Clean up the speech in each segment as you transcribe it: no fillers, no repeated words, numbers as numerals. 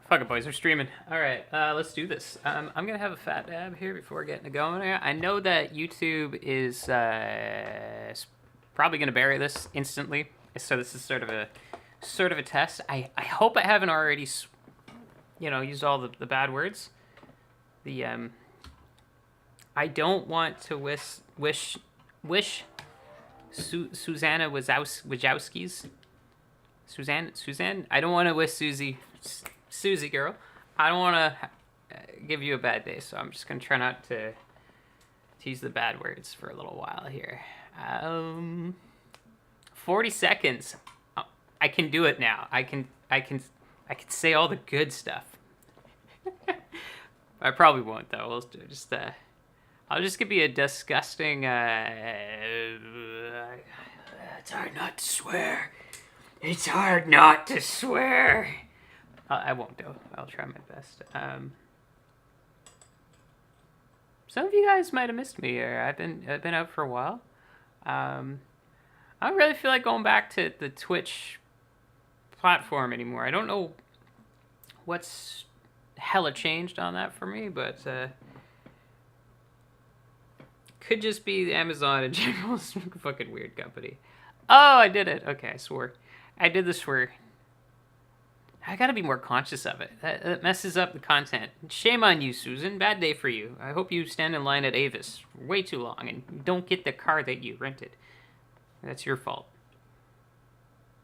Fuck it, boys. We're streaming. All right, let's do this. I'm gonna have a fat dab here before getting it going. I know that YouTube is probably gonna bury this instantly, so this is sort of a test. I hope I haven't already, used all the bad words. I don't want to wish Susanna Wojcicki's Suzanne. I don't want to wish Susie girl. I don't want to give you a bad day, so I'm just gonna try not to use the bad words for a little while here. 40 seconds. I can do it now. I can say all the good stuff. I probably won't though. We'll just I'll just give you a disgusting. It's hard not to swear. It's hard not to swear. I won't though. I'll try my best. Some of you guys might have missed me here. I've been out for a while. I don't really feel like going back to the Twitch platform anymore. I don't know what's hella changed on that for me, but could just be Amazon in general. It's a fucking weird company. Oh, I did it. Okay, I swore. I did the swear. I gotta be more conscious of it. That messes up the content. Shame on you, Susan. Bad day for you. I hope you stand in line at Avis way too long and don't get the car that you rented. That's your fault.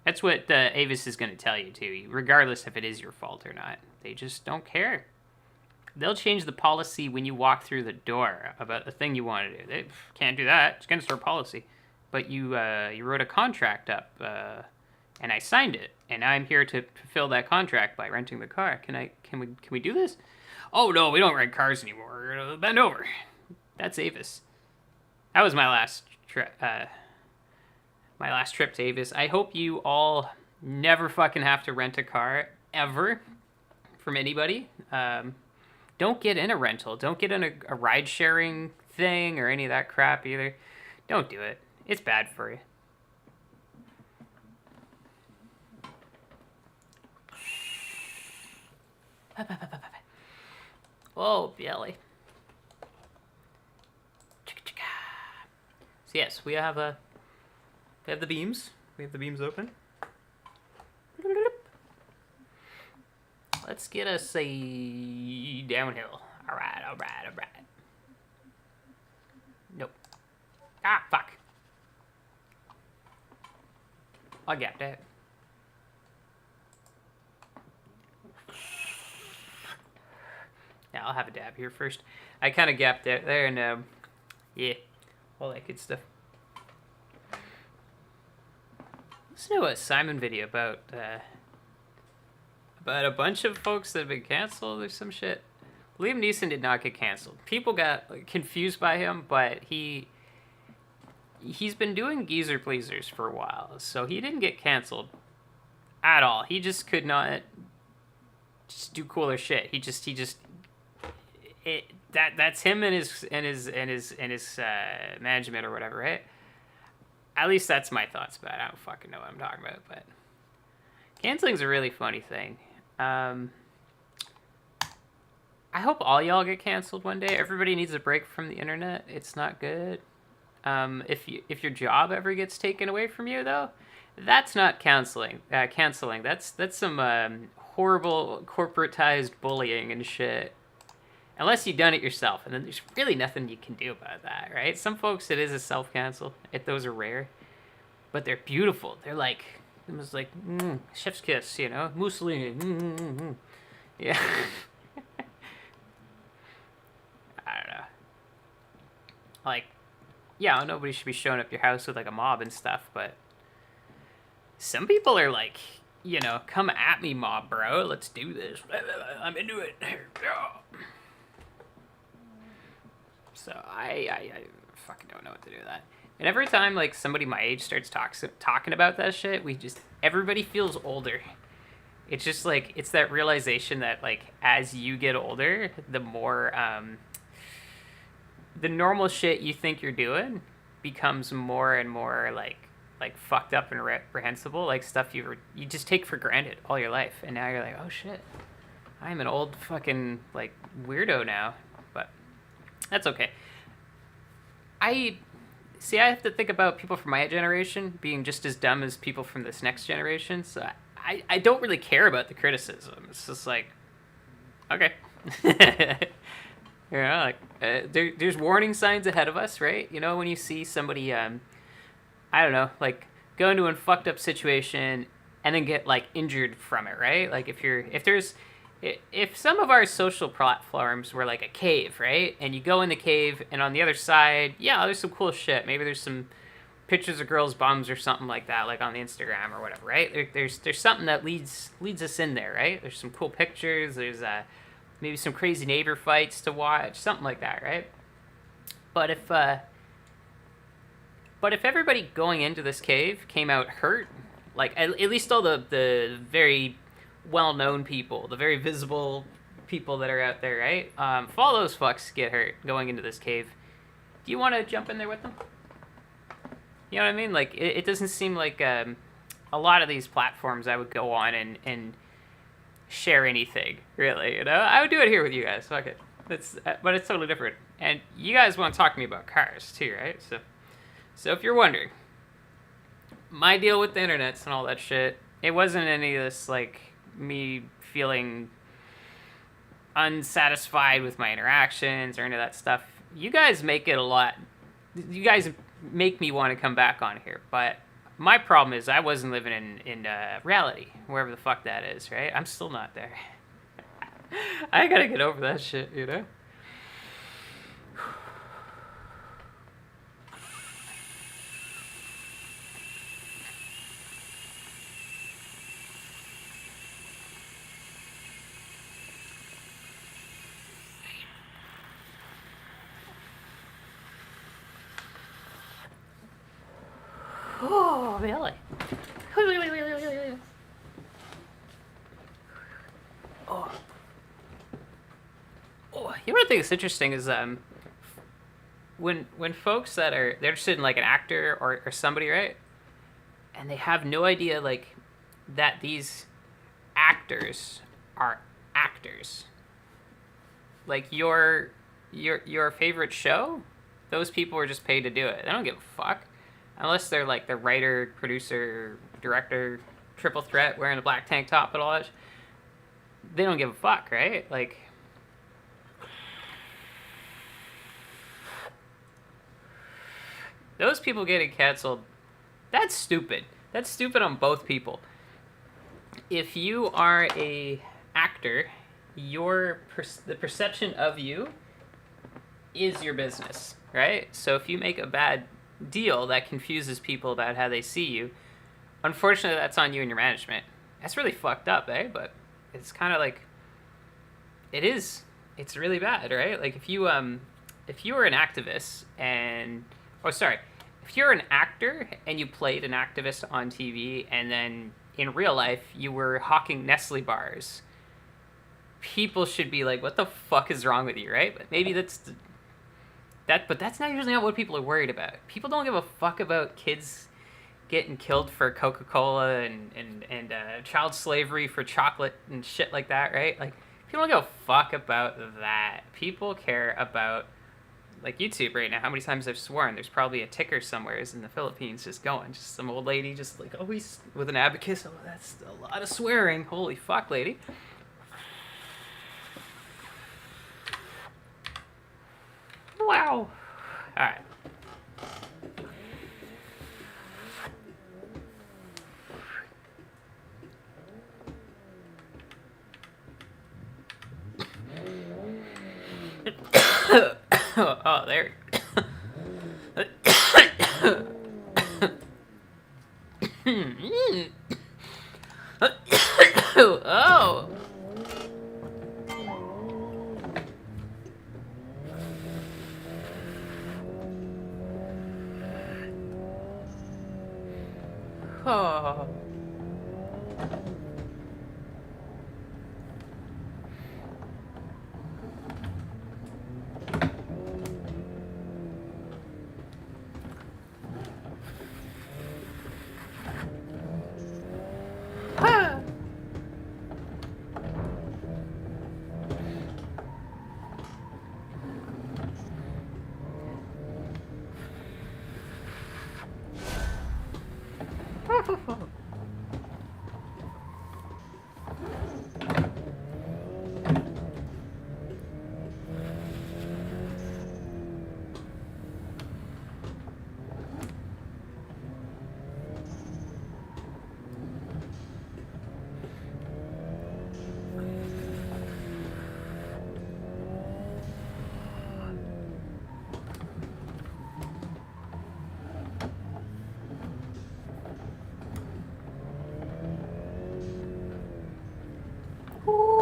That's what Avis is gonna tell you too, regardless if it is your fault or not. They just don't care. They'll change the policy when you walk through the door about the thing you want to do. They can't do that. It's against our policy. But you wrote a contract up, and I signed it, and I'm here to fulfill that contract by renting the car. Can we do this? Oh no, we don't rent cars anymore. Bend over. That's Avis. That was my last trip. My last trip to Avis. I hope you all never fucking have to rent a car ever from anybody. Don't get in a rental. Don't get in a ride sharing thing or any of that crap either. Don't do it. It's bad for you. Oh, belly. So yes, we have the beams. We have the beams open. Let's get us a downhill. All right. Nope. Ah, fuck. I got that. Yeah, I'll have a dab here first. I kind of gapped out there, and yeah, all that good stuff. Listen to a Simon video about a bunch of folks that have been canceled or some shit. Liam Neeson did not get canceled. People got confused by him, but he's been doing geezer pleasers for a while, so he didn't get canceled at all. He just could not just do cooler shit. That's him and his management or whatever, right? At least that's my thoughts about it. I don't fucking know what I'm talking about, but canceling's a really funny thing. I hope all y'all get canceled one day. Everybody needs a break from the internet. It's not good. If your job ever gets taken away from you, though, that's not canceling. That's some horrible corporatized bullying and shit. Unless you've done it yourself, and then there's really nothing you can do about that, right? Some folks, it is a self-cancel. Those are rare, but they're beautiful. They're like, it was like chef's kiss, Mussolini. Yeah. I don't know. Like, yeah, nobody should be showing up your house with like a mob and stuff, but some people are like, come at me, mob, bro. Let's do this. I'm into it. So I fucking don't know what to do with that. And every time like somebody my age starts talking about that shit, everybody feels older. It's just like, it's that realization that like as you get older, the more the normal shit you think you're doing becomes more and more like fucked up and reprehensible, like stuff you just take for granted all your life, and now you're like, oh shit, I'm an old fucking, like, weirdo now. But that's okay. I have to think about people from my generation being just as dumb as people from this next generation. So I don't really care about the criticism. It's just like, okay. Like there's warning signs ahead of us, right? You know, when you see somebody, I don't know, like go into a fucked up situation and then get like injured from it, right? Like if some of our social platforms were like a cave, right? And you go in the cave, and on the other side, yeah, there's some cool shit. Maybe there's some pictures of girls' bums or something like that, like on the Instagram or whatever, right? There's something that leads us in there, right? There's some cool pictures. There's maybe some crazy neighbor fights to watch, something like that, right? But if everybody going into this cave came out hurt, like at least all the very well-known people, the very visible people that are out there, right? If all those fucks get hurt going into this cave, do you want to jump in there with them? You know what I mean? Like, it doesn't seem like a lot of these platforms I would go on and share anything, really, you know? I would do it here with you guys, fuck it. But it's totally different. And you guys want to talk to me about cars, too, right? So if you're wondering, my deal with the internets and all that shit, it wasn't any of this, like, me feeling unsatisfied with my interactions or any of that stuff. You guys make it a lot. You guys make me want to come back on here, but my problem is I wasn't living in reality, wherever the fuck that is, right? I'm still not there. I gotta get over that shit, you know? Oh, really? Oh. Oh, you know what I think is interesting is when folks that they're interested in like an actor or somebody, right? And they have no idea like that these actors are actors. Like your favorite show, those people are just paid to do it. They don't give a fuck. Unless they're like the writer, producer, director, triple threat, wearing a black tank top and all that. They don't give a fuck, right? Like, those people getting canceled, that's stupid. That's stupid on both people. If you are a actor, the perception of you is your business, right? So if you make a bad deal that confuses people about how they see you, unfortunately that's on you and your management. That's really fucked up, eh? But it's kind of like it's really bad, right? Like if you were an activist if you're an actor and you played an activist on TV and then in real life you were hawking Nestle bars, people should be like, what the fuck is wrong with you, right? But maybe but that's not usually not what people are worried about. People don't give a fuck about kids getting killed for Coca-Cola and child slavery for chocolate and shit like that, right? Like, people don't give a fuck about that. People care about, like, YouTube right now. How many times I've sworn? There's probably a ticker somewhere in the Philippines just going. Just some old lady just, like, always with an abacus. Oh, that's a lot of swearing. Holy fuck, lady. Wow. All right. Oh, there. Oh. Oh.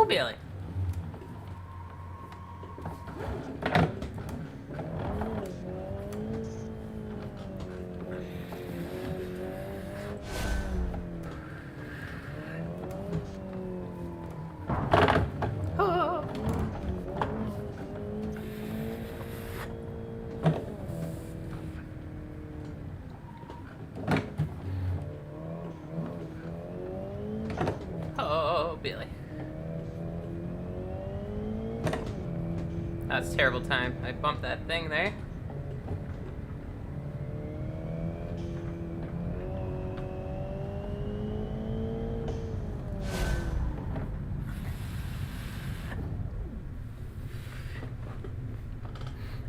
Billy. Billy. That's a terrible time. I bumped that thing there.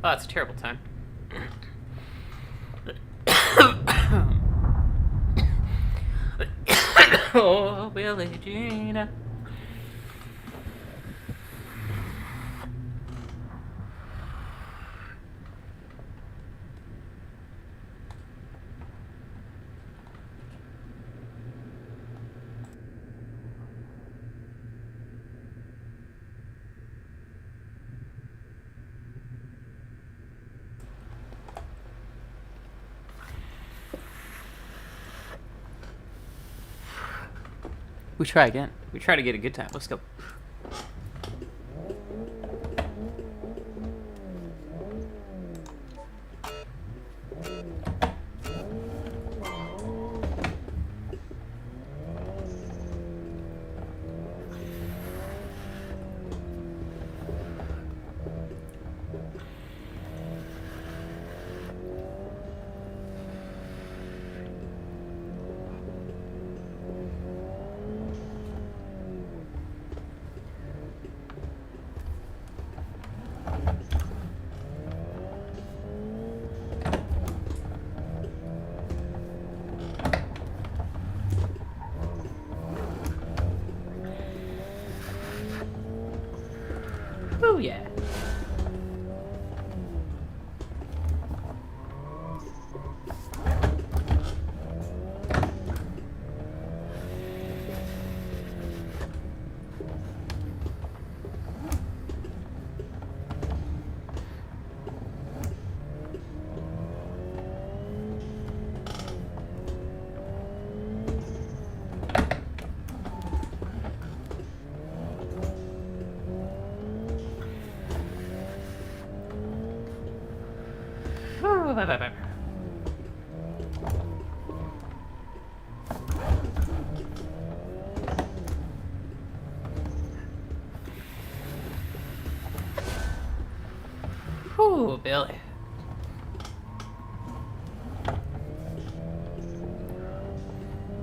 Oh, that's a terrible time. Oh, Billie Jean. We try again. We try to get a good time. Let's go. Oh yeah. Ooh, Billy.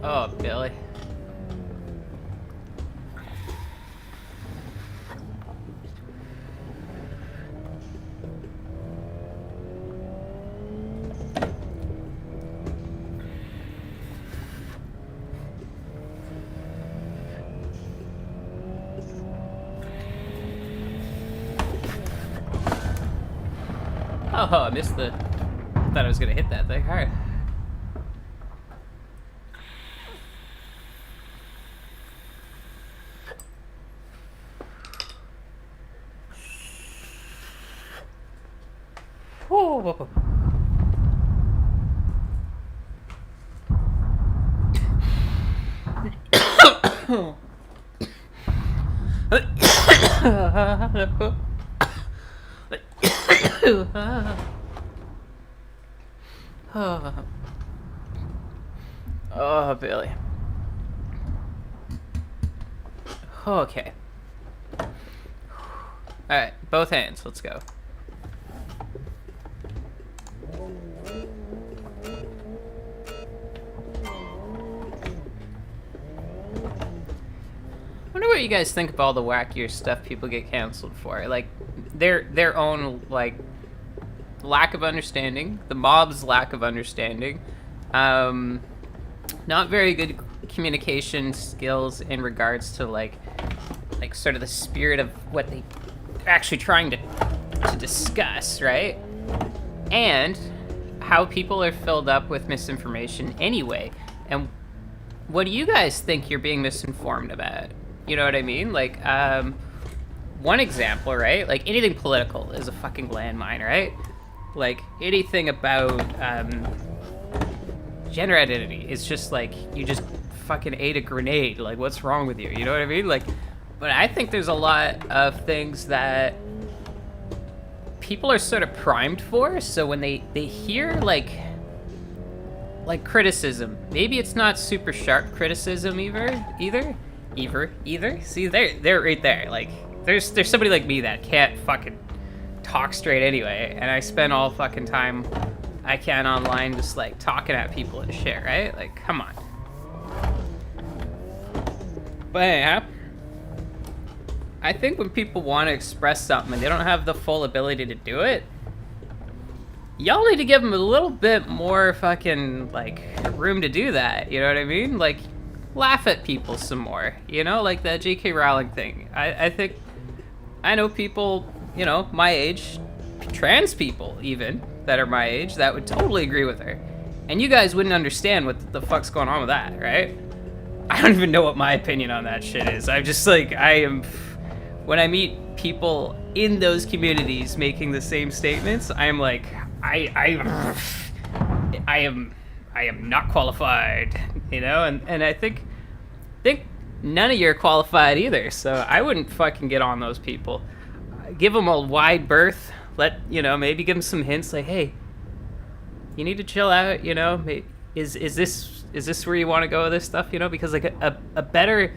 Oh, Billy. Oh, I missed the... I thought I was gonna hit that thing. Alright. Whoa. Oh, Billy. Okay. Alright, both hands. Let's go. I wonder what you guys think of all the wackier stuff people get canceled for. Like, their own, like, lack of understanding, the mob's lack of understanding, not very good communication skills in regards to, like sort of the spirit of what they actually trying to discuss, right? And how people are filled up with misinformation anyway. And what do you guys think you're being misinformed about? You know what I mean? Like, one example, right? Like, anything political is a fucking landmine, right? Like, anything about gender identity is just like, you just fucking ate a grenade. Like, what's wrong with you? You know what I mean? Like, but I think there's a lot of things that people are sort of primed for, so when they hear like criticism, maybe it's not super sharp criticism either. See, they're right there. Like, there's somebody like me that can't fucking talk straight anyway, and I spend all fucking time I can online just like talking at people and shit, right? Like, come on. But anyhow, I think when people want to express something and they don't have the full ability to do it, y'all need to give them a little bit more fucking, like, room to do that, you know what I mean? Like, laugh at people some more, you know? Like that J.K. Rowling thing. I think, I know people, you know, my age, trans people even, that are my age, that would totally agree with her. And you guys wouldn't understand what the fuck's going on with that, right? I don't even know what my opinion on that shit is. I'm just like, when I meet people in those communities making the same statements, I am like, I am not qualified, you know, and I think none of you are qualified either. So I wouldn't fucking get on those people. Give them a wide berth. Maybe give them some hints like, hey, you need to chill out. You know, is this where you want to go with this stuff? You know, because like a better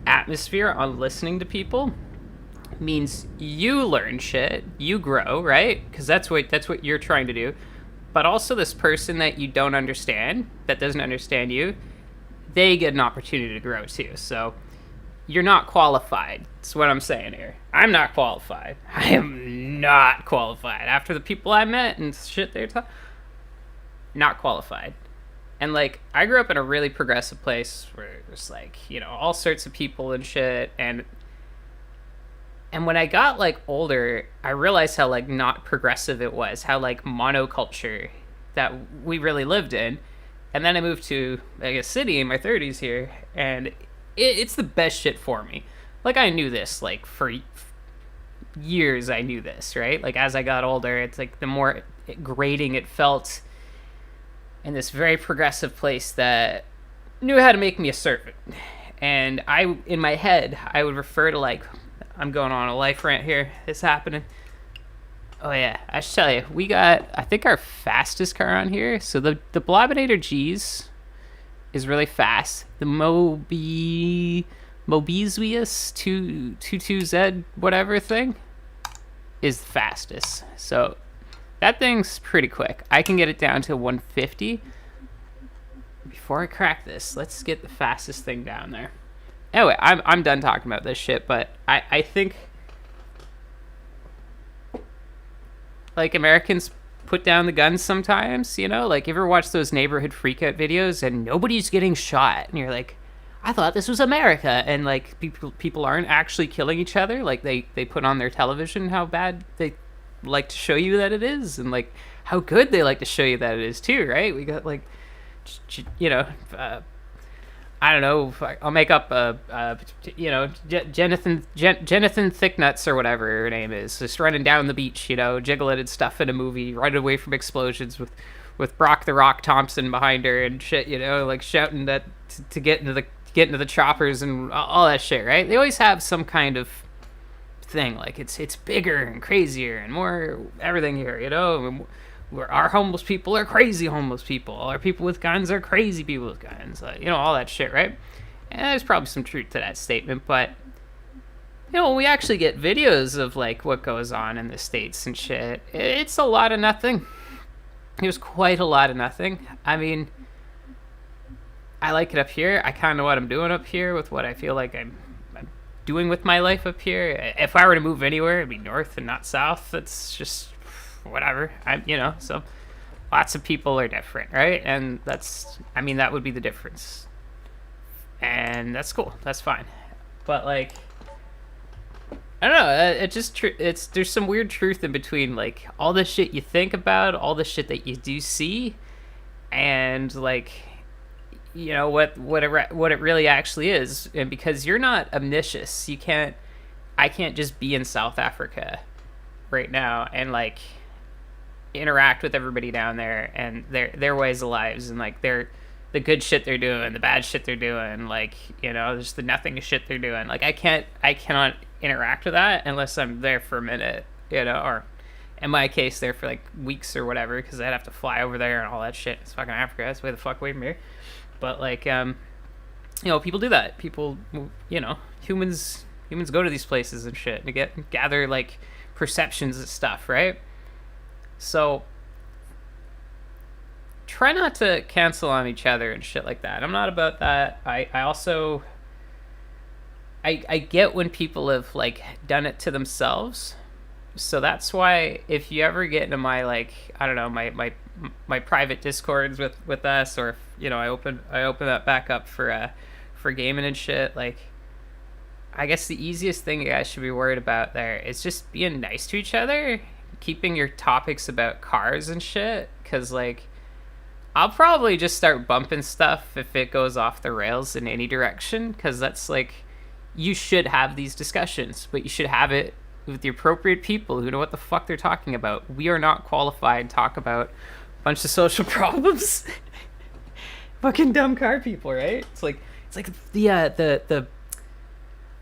atmosphere on listening to people means you learn shit, you grow, right? Because that's what you're trying to do. But also this person that you don't understand, that doesn't understand you, they get an opportunity to grow too. So you're not qualified. That's what I'm saying here. I'm not qualified. I am not qualified. After the people I met and shit they're talking, not qualified. And like, I grew up in a really progressive place where there's like, you know, all sorts of people and shit, and when I got like older, I realized how like not progressive it was, how like monoculture that we really lived in. And then I moved to like a city in my 30s here, and it's the best shit for me. Like, I knew this like for years. I knew this, right? Like, as I got older, it's like the more grating it felt in this very progressive place that knew how to make me a servant. And in my head, I would refer to like, I'm going on a life rant here. It's happening. Oh yeah, I should tell you, we got, I think, our fastest car on here. So the Blobinator G's is really fast. The Mobizius 22Z whatever thing is the fastest. So that thing's pretty quick. I can get it down to 150. Before I crack this, let's get the fastest thing down there. Anyway, I'm done talking about this shit, but I think like Americans put down the guns sometimes, you know? Like, you ever watch those neighborhood freakout videos and nobody's getting shot, and you're like, I thought this was America, and like people aren't actually killing each other. Like, they put on their television how bad they like to show you that it is, and like how good they like to show you that it is too, right? We got like, you know, I don't know. I'll make up Jonathan Thicknuts or whatever her name is, just running down the beach, you know, jiggling and stuff in a movie, right away from explosions with Brock the Rock Thompson behind her and shit, you know, like shouting that to get into the choppers and all that shit, right? They always have some kind of thing, like it's bigger and crazier and more everything here, you know. Where our homeless people are crazy homeless people. Our people with guns are crazy people with guns. You know, all that shit, right? And there's probably some truth to that statement, but, you know, when we actually get videos of, like, what goes on in the States and shit, it's a lot of nothing. There's quite a lot of nothing. I mean, I like it up here. I kind of know what I'm doing up here with what I feel like I'm doing with my life up here. If I were to move anywhere, it'd be north and not south. It's just whatever. So lots of people are different, right? And that would be the difference, and that's cool, that's fine. But like, I don't know, there's some weird truth in between, like, all the shit you think about, all the shit that you do see, and like, what it really actually is. And because you're not omniscious, I can't just be in South Africa right now and like interact with everybody down there and their ways of lives and like the good shit they're doing, the bad shit they're doing, like, just the nothing shit they're doing. Like I cannot interact with that unless I'm there for a minute, or in my case there for like weeks or whatever, because I'd have to fly over there and all that shit. It's fucking Africa. That's way the fuck away from here. But like people do that. People, humans go to these places and shit to gather like perceptions and stuff, right? So try not to cancel on each other and shit like that. I'm not about that. I also I get when people have like done it to themselves. So that's why if you ever get into my like, I don't know, my private discords with us, or if, I open that back up for gaming and shit, like I guess the easiest thing you guys should be worried about there is just being nice to each other, keeping your topics about cars and shit, because like I'll probably just start bumping stuff if it goes off the rails in any direction, because that's like, you should have these discussions, but you should have it with the appropriate people who know what the fuck they're talking about. We are not qualified to talk about a bunch of social problems. Fucking dumb car people, right? It's like the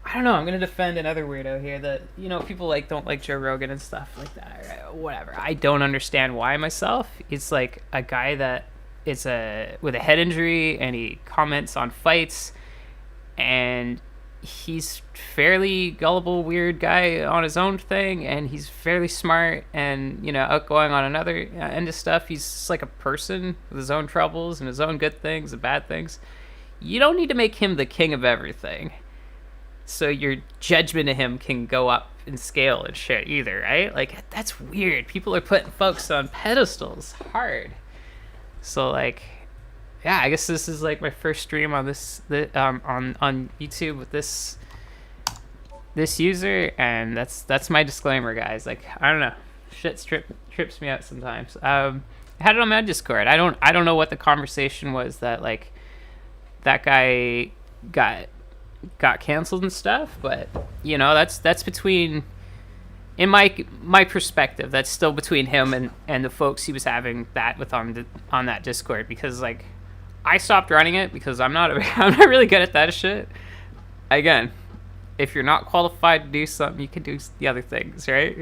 I don't know, I'm gonna defend another weirdo here that, people like don't like Joe Rogan and stuff like that, right? Whatever. I don't understand why myself. It's like a guy that is with a head injury and he comments on fights, and he's fairly gullible, weird guy on his own thing, and he's fairly smart and, outgoing on another end of stuff. He's just like a person with his own troubles and his own good things and bad things. You don't need to make him the king of everything, so your judgment of him can go up in scale and shit either, right? Like, that's weird. People are putting folks on pedestals hard. So like, yeah, I guess this is like my first stream on on YouTube with this user, and that's my disclaimer, guys. Like, I don't know, shit trips me out sometimes. I had it on my Discord. I don't know what the conversation was that like that guy got canceled and stuff, but that's between, in my perspective, that's still between him and the folks he was having that with on that Discord, because like I stopped running it because I'm not really good at that shit. Again, if you're not qualified to do something, you can do the other things, right?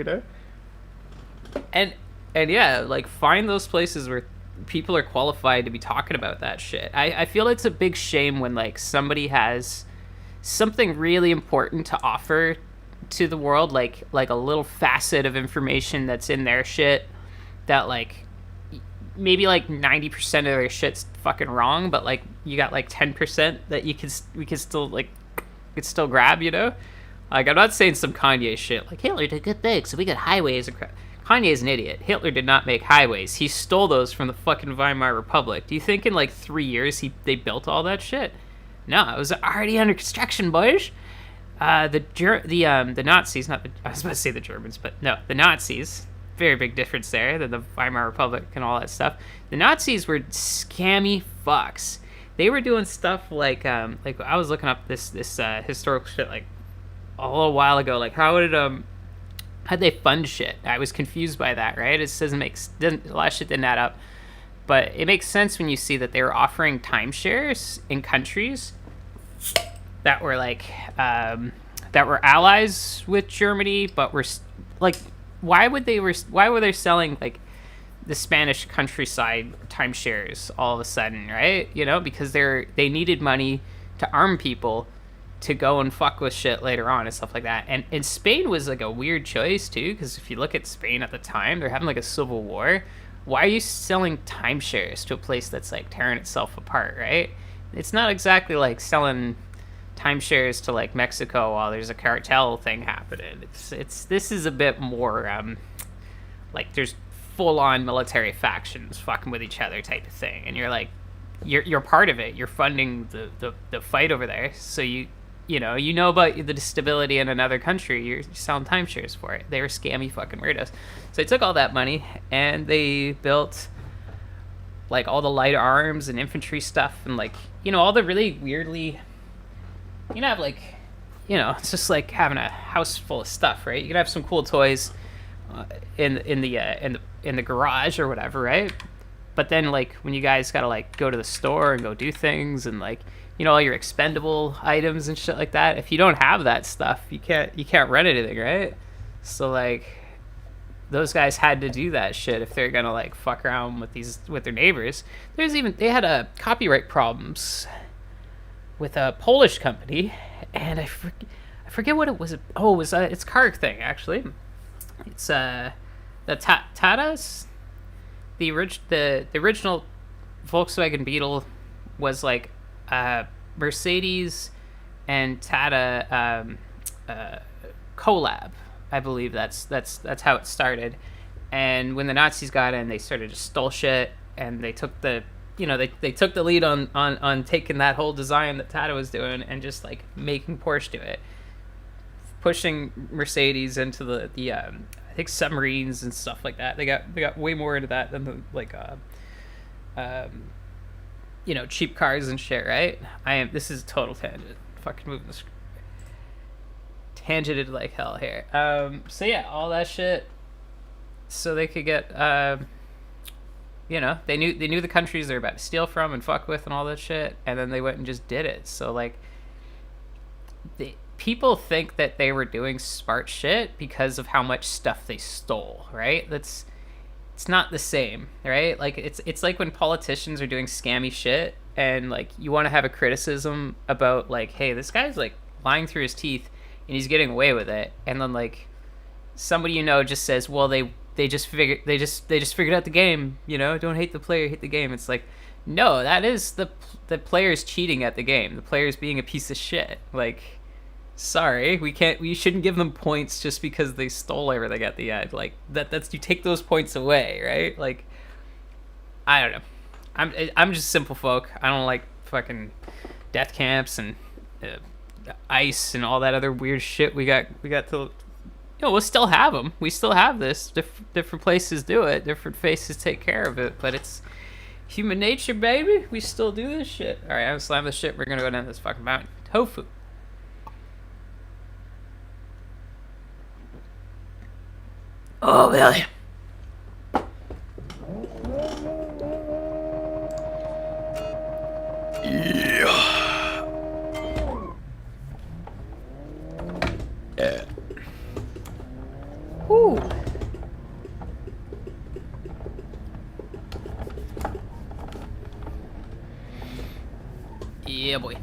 And yeah, like find those places where people are qualified to be talking about that shit. I feel it's a big shame when like somebody has something really important to offer to the world, like a little facet of information that's in their shit that like maybe like 90% of their shit's fucking wrong, but like you got like 10% that we could still like still grab, Like, I'm not saying some Kanye shit like Hitler did good things, so we got highways. Kanye's an idiot. Hitler did not make highways. He stole those from the fucking Weimar Republic. Do you think in like 3 years they built all that shit? No, it was already under construction, boys. The Nazis, I was about to say the Germans, but no, the Nazis. Very big difference there than the Weimar Republic and all that stuff. The Nazis were scammy fucks. They were doing stuff like I was looking up this historical shit like a little while ago. Like how'd they fund shit? I was confused by that. Right? It doesn't a lot of shit didn't add up, but it makes sense when you see that they were offering timeshares in countries that were like that were allies with Germany, but were like. Why were they selling like the Spanish countryside timeshares all of a sudden, right? Because they needed money to arm people to go and fuck with shit later on and stuff like that. And Spain was like a weird choice too, because if you look at Spain at the time, they're having like a civil war. Why are you selling timeshares to a place that's like tearing itself apart, right? It's not exactly like selling timeshares to like Mexico while there's a cartel thing happening. This is a bit more like there's full-on military factions fucking with each other type of thing, and you're like you're part of it. You're funding the fight over there, so you know about the stability in another country. You're selling timeshares for it. They were scammy fucking weirdos. So they took all that money and they built like all the light arms and infantry stuff, and like, you know, all the really weirdly, you know, have like, you know, it's just like having a house full of stuff, right? You can have some cool toys in the garage or whatever, right? But then like when you guys gotta like go to the store and go do things, and like, you know, all your expendable items and shit like that, if you don't have that stuff, you can't rent anything, right? So like those guys had to do that shit if they're gonna like fuck around with their neighbors. They had copyright problems with a Polish company, and I forget what it was. Oh, it was it's a car thing actually. It's the Tatas. The original Volkswagen Beetle was like Mercedes and Tata collab. I believe that's how it started. And when the Nazis got in, they sort of just stole shit, and they took the they took the lead on taking that whole design that Tata was doing and just like making Porsche do it, pushing Mercedes into the I think submarines and stuff like that. They got way more into that than the like you know, cheap cars and shit, right? This is a total tangent. Fucking moving the screen. Tangented like hell here. So yeah, all that shit so they could get you know, they knew the countries they're about to steal from and fuck with and all that shit, and then they went and just did it. So like people think that they were doing smart shit because of how much stuff they stole, right? It's not the same, right? Like it's like when politicians are doing scammy shit, and like you want to have a criticism about like, hey, this guy's like lying through his teeth and he's getting away with it, and then like somebody you know just says, well, they just figured out the game, you know, don't hate the player, hate the game. It's like, no, that is the player's cheating at the game, the player's being a piece of shit. Like, sorry, we shouldn't give them points just because they stole everything at the end. Like that's you take those points away, right? Like, I don't know, I'm just simple folk. I don't like fucking death camps and ice and all that other weird shit we got to, you know, we'll still have them. We still have this. Different places do it. Different faces take care of it. But it's human nature, baby. We still do this shit. All right, I'm slamming this shit. We're gonna go down this fucking mountain. Tofu. Oh, really? Yeah. Whew. Yeah, boy.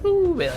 Ooh, really?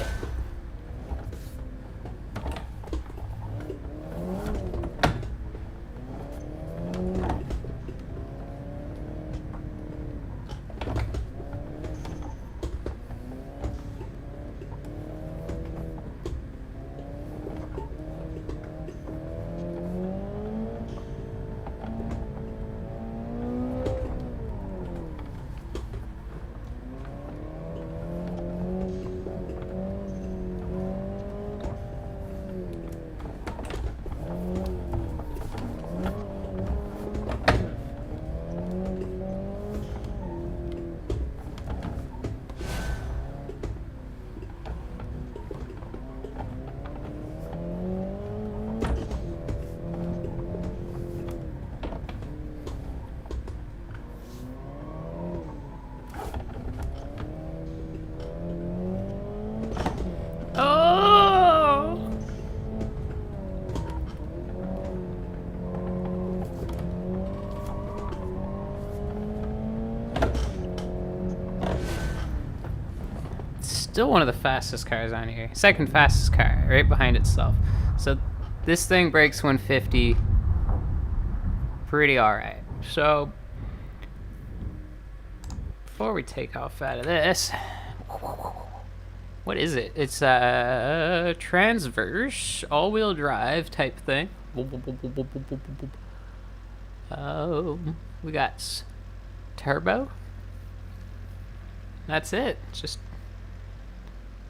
Still one of the fastest cars on here. Second fastest car, right behind itself. So this thing breaks 150 pretty alright. So before we take off out of this, What is it? It's a transverse, all-wheel drive type thing. We got turbo. That's it. Just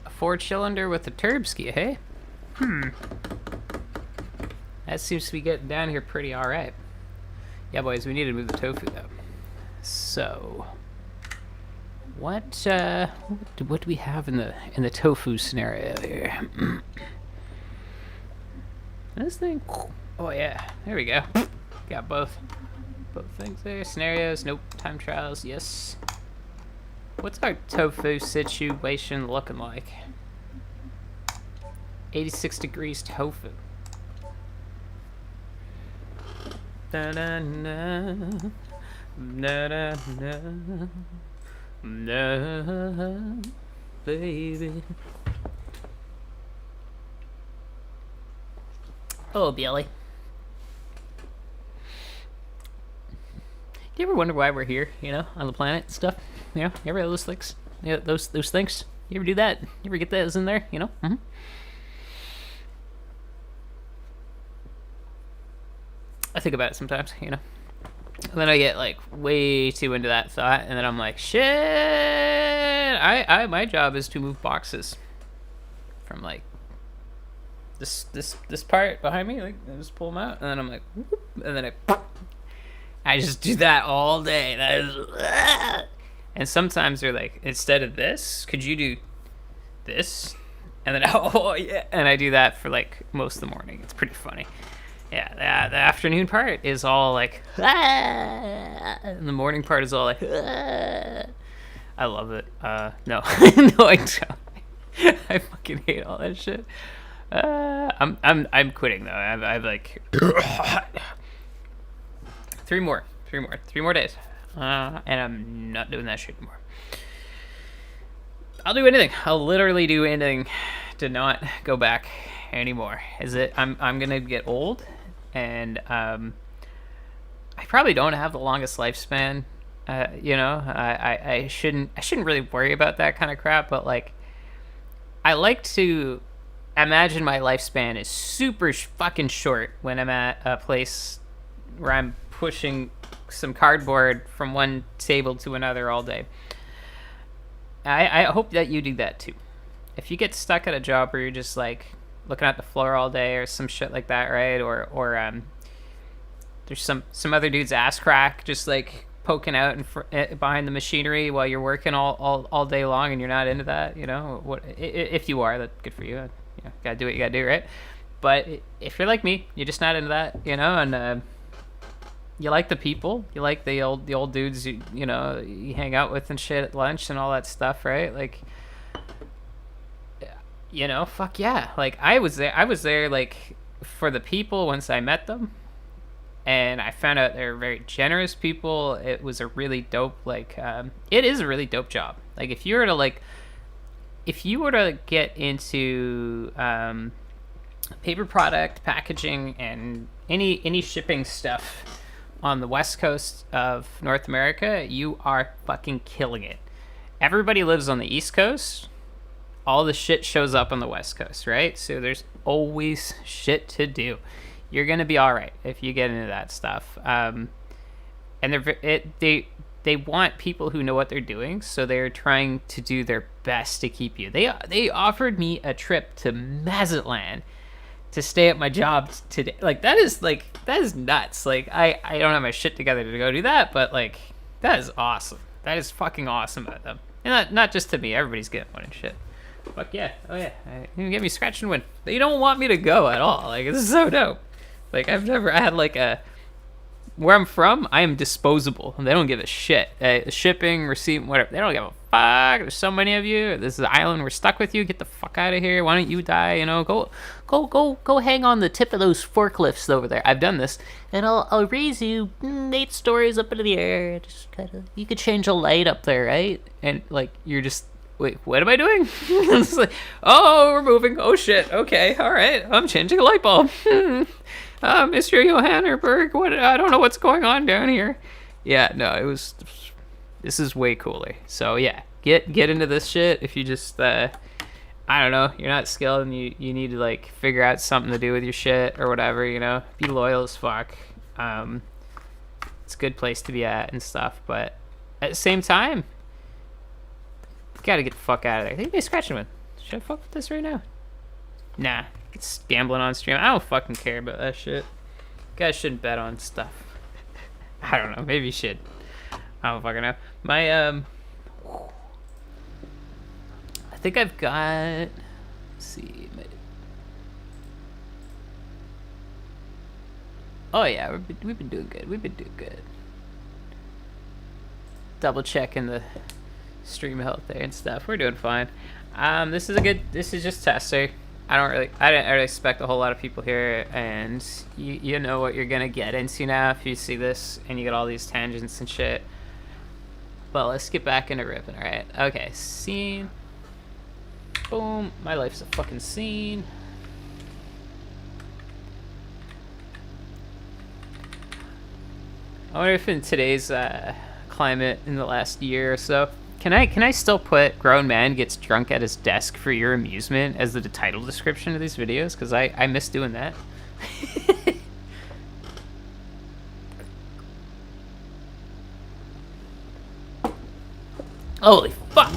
a 4-cylinder with a turbski, hey? That seems to be getting down here pretty alright. Yeah, boys, we need to move the tofu, though. So, what do we have in the tofu scenario here? This thing. Oh yeah, there we go. Got both things there. Scenarios, nope. Time trials, yes. What's our tofu situation looking like? 86 degrees tofu. Da da na, da da na, da, baby. Oh, Billy. Do you ever wonder why we're here? You know, on the planet and stuff. You know, you ever have those things? Yeah, those things. You ever do that? You ever get those in there? You know. I think about it sometimes, you know. And then I get like way too into that thought, and then I'm like, shit. My job is to move boxes from like this part behind me, like I just pull them out, and then I'm like, whoop, and then I just do that all day. That is, and sometimes they're like, instead of this, could you do this? And then oh yeah, and I do that for like most of the morning. It's pretty funny. Yeah, the afternoon part is all like, and the morning part is all like, I love it. No, no, I don't. I fucking hate all that shit. I'm quitting though. I've like 3 more days, and I'm not doing that shit anymore. I'll do anything. I'll literally do anything to not go back anymore. I'm gonna get old, and I probably don't have the longest lifespan. You know, I shouldn't really worry about that kind of crap, but like, I like to imagine my lifespan is super fucking short when I'm at a place where I'm pushing some cardboard from one table to another all day. I hope that you do that too. If you get stuck at a job where you're just like looking at the floor all day or some shit like that, right? Or there's some other dude's ass crack just like poking out behind the machinery while you're working all day long, and you're not into that, you know. What if you are? That's good for you. You know, gotta do what you gotta do, right? But if you're like me, you're just not into that, you know, and you like the people, you like the old dudes you know you hang out with and shit at lunch and all that stuff, right? Like, you know, fuck yeah. Like I was there like for the people once I met them, and I found out they're very generous people. It was a really dope, like it is a really dope job. Like if you were to get into paper product packaging and any shipping stuff on the west coast of North America, you are fucking killing it. Everybody lives on the east coast. All the shit shows up on the west coast, right? So there's always shit to do. You're gonna be all right if you get into that stuff. And they want people who know what they're doing, so they're trying to do their best to keep you. They offered me a trip to Mazatlan to stay at my job today. Like that is nuts. Like I don't have my shit together to go do that, but like that is awesome. That is fucking awesome about them. And not just to me, everybody's getting one and shit. Fuck yeah. Oh yeah. You can get me scratch and win. They don't want me to go at all. Like this is so dope. Like I had like where I'm from, I am disposable. They don't give a shit. Shipping, receipt, whatever. They don't give a fuck. There's so many of you. This is an island. We're stuck with you. Get the fuck out of here. Why don't you die? You know, go hang on the tip of those forklifts over there. I've done this, and I'll raise you 8 stories up into the air. Just kind of, you could change a light up there, right? And like you're just, wait, what am I doing? It's like, oh, we're moving. Oh shit. Okay, all right. I'm changing a light bulb. Mr. Johannerberg, what? I don't know what's going on down here. Yeah, no, this is way cooler. So yeah, get into this shit if you just I don't know, you're not skilled and you need to like figure out something to do with your shit or whatever, you know, be loyal as fuck. It's a good place to be at and stuff, but at the same time, you gotta get the fuck out of there. I think they're scratching one. Should I fuck with this right now? Nah, it's gambling on stream. I don't fucking care about that shit. Guys shouldn't bet on stuff. I don't know, maybe you should. I don't fucking know. My I think I've got, let's see. Oh yeah, we've been doing good. We've been doing good. Double checking the stream health there and stuff. We're doing fine. This is just tester. I didn't really expect a whole lot of people here, and you know what you're gonna get into now if you see this and you get all these tangents and shit. But let's get back into ripping, alright? Okay, scene. Boom. My life's a fucking scene. I wonder if in today's climate in the last year or so, can I still put grown man gets drunk at his desk for your amusement as the title description of these videos? Because I miss doing that. Holy fuck!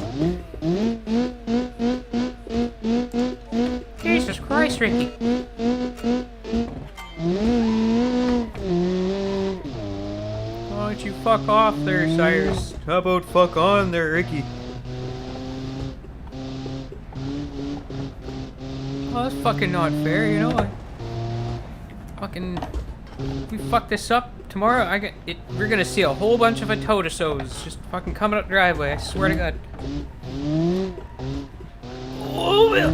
Jesus Christ, Ricky! Why don't you fuck off there, Cyrus? How about fuck on there, Ricky? Oh, that's fucking not fair, you know? We fuck this up tomorrow, we're gonna see a whole bunch of Atotosos just fucking coming up the driveway, I swear to God. Oh, well.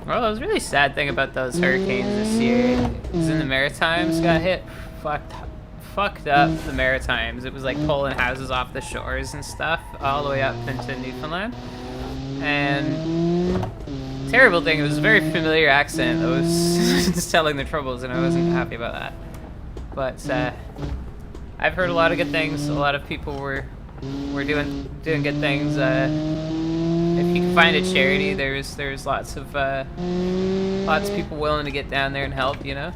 Well, the really sad thing about those hurricanes this year is in the Maritimes got hit. Fucked up the Maritimes. It was like pulling houses off the shores and stuff all the way up into Newfoundland. And terrible thing, it was a very familiar accent that was telling the troubles, and I wasn't happy about that. But I've heard a lot of good things. A lot of people were doing good things. If you can find a charity, there's lots of people willing to get down there and help, you know.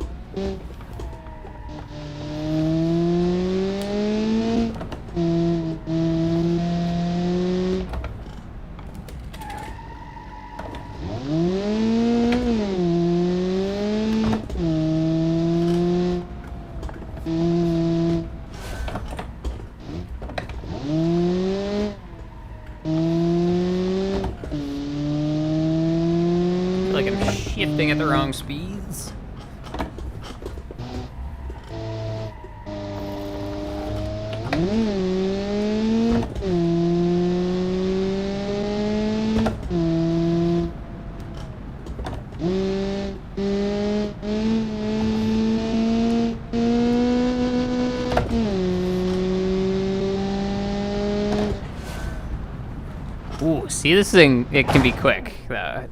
Shifting at the wrong speeds. Ooh, see, this thing, it can be quick though.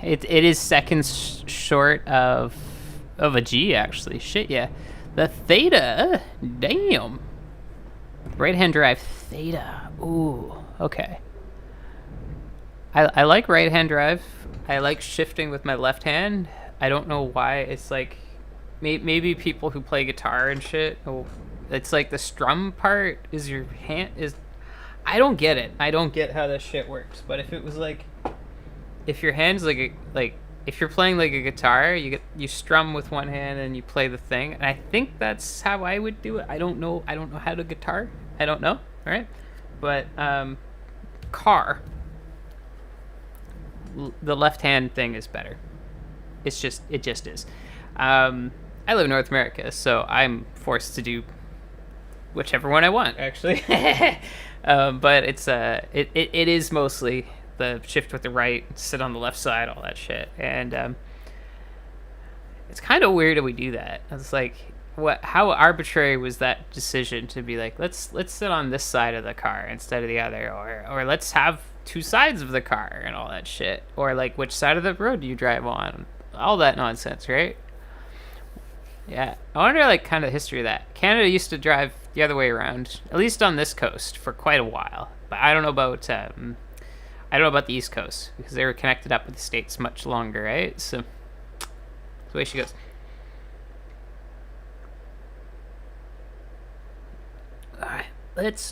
It is seconds short of a G, actually. Shit, yeah. The theta, damn. Right-hand drive theta. Ooh, okay. I like right-hand drive. I like shifting with my left hand. I don't know why. It's like maybe people who play guitar and shit. It's like the strum part is your hand is. I don't get it. I don't get how this shit works. But if it was like. If your hand's like if you're playing like a guitar, you strum with one hand and you play the thing. And I think that's how I would do it. I don't know how to guitar. I don't know. All right, but car. The left hand thing is better. It just is. I live in North America, so I'm forced to do whichever one I want. Actually, but it is mostly. The shift with the right, sit on the left side, all that shit, and it's kind of weird that we do that. It's like, how arbitrary was that decision to be like, let's sit on this side of the car instead of the other, or let's have two sides of the car and all that shit, or like which side of the road do you drive on, all that nonsense, right? Yeah, I wonder like kind of the history of that. Canada used to drive the other way around, at least on this coast, for quite a while. But I don't know about the East Coast because they were connected up with the states much longer, right? So that's the way she goes. All right, let's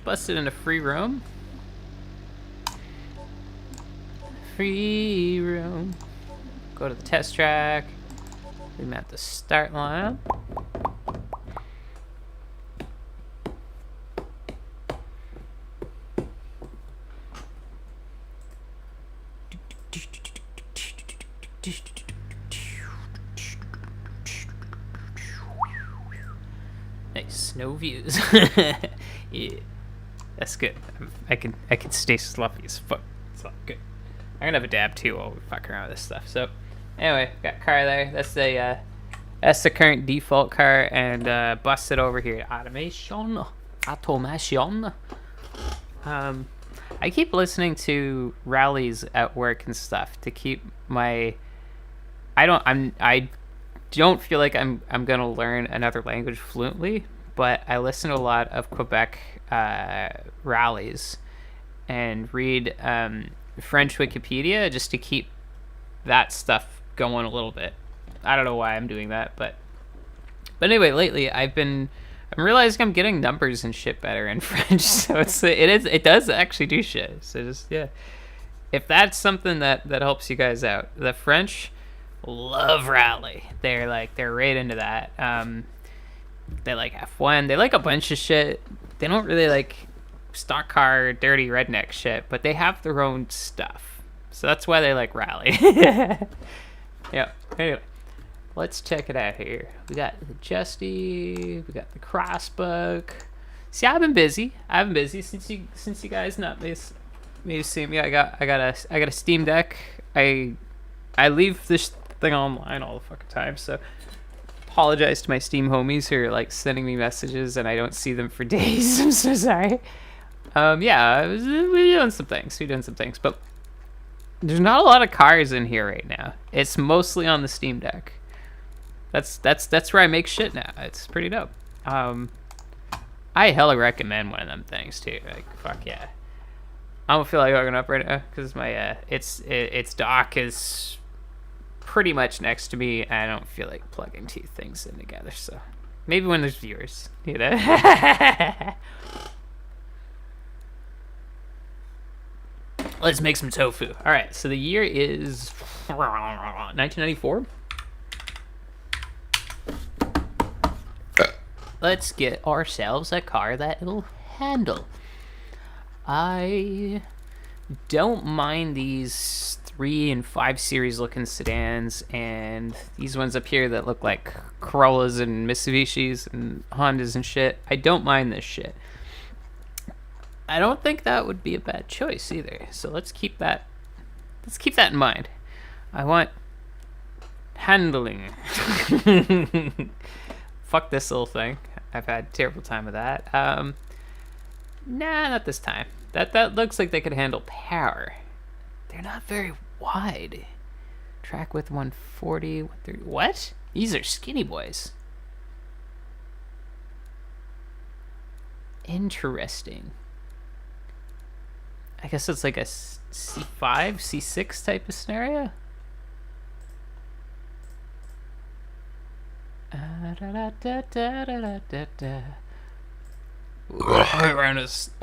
bust it into free roam. Free roam. Go to the test track. I'm at the start line. Nice snow views. Yeah, that's good. I can stay fluffy as fuck. It's all good. I'm gonna have a dab too while we fuck around with this stuff. So, anyway, got car there. That's the current default car, and bust it over here. Automation. I keep listening to rallies at work and stuff to keep my. I don't feel like I'm gonna learn another language fluently, but I listen to a lot of Quebec rallies and read French Wikipedia just to keep that stuff going a little bit. I don't know why I'm doing that, but anyway, lately I'm realizing I'm getting numbers and shit better in French, so it does actually do shit. So just yeah, if that's something that helps you guys out, the French love rally. They're right into that. They like F1. They like a bunch of shit. They don't really like stock car, dirty redneck shit, but they have their own stuff. So that's why they like rally. Yeah. Anyway, let's check it out here. We got the Justy. We got the Crossbook. See, I've been busy since you guys not may see me. I got a Steam Deck. I leave this thing online all the fucking time, so apologize to my Steam homies who are like sending me messages and I don't see them for days. I'm so sorry. Yeah, we're doing some things, but there's not a lot of cars in here right now. It's mostly on the Steam Deck. That's where I make shit now. It's pretty dope. I hella recommend one of them things too. Like fuck yeah. I don't feel like hooking up right now because my its dock is pretty much next to me, and I don't feel like plugging two things in together. So maybe when there's viewers, you know. Let's make some tofu. All right, so the year is 1994. Let's get ourselves a car that it'll handle. I don't mind these 3 and 5 series looking sedans, and these ones up here that look like Corollas and Mitsubishis and Hondas and shit. I don't mind this shit. I don't think that would be a bad choice either. So let's keep that in mind. I want handling. Fuck this little thing. I've had a terrible time with that. Nah, not this time. That looks like they could handle power. They're not very wide. Track width 140, 130. What? These are skinny boys. Interesting. I guess it's like a C5, C6 type of scenario. I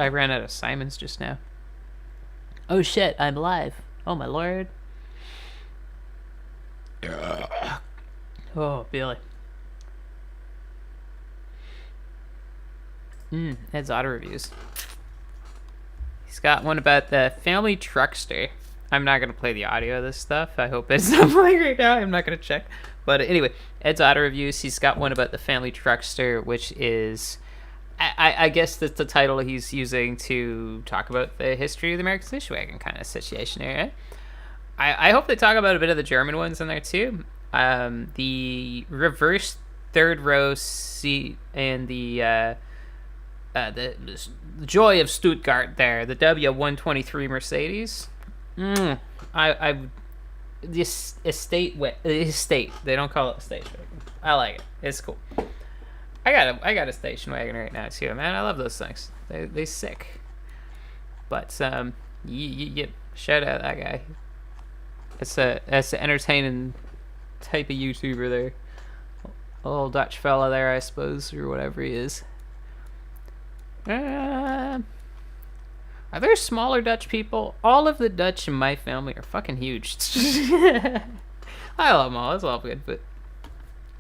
ran out of Simons just now. Oh shit, I'm live. Oh my lord. Oh, Billy. Ed's auto reviews. He's got one about the family truckster. I'm not going to play the audio of this stuff. I hope it's not playing right now. I'm not going to check. But anyway, Ed's auto reviews. He's got one about the family truckster, which is... I guess that's the title he's using to talk about the history of the American station wagon kind of situation here. I hope they talk about a bit of the German ones in there too. The reverse third row seat and the joy of Stuttgart there, the W123 Mercedes. I estate. They don't call it a station wagon. I like it. It's cool. I got a station wagon right now too, man. I love those things. They sick. But shout out that guy. That's an entertaining type of YouTuber there. A little Dutch fella there, I suppose, or whatever he is. Are there smaller Dutch people? All of the Dutch in my family are fucking huge. I love them all. It's all good, but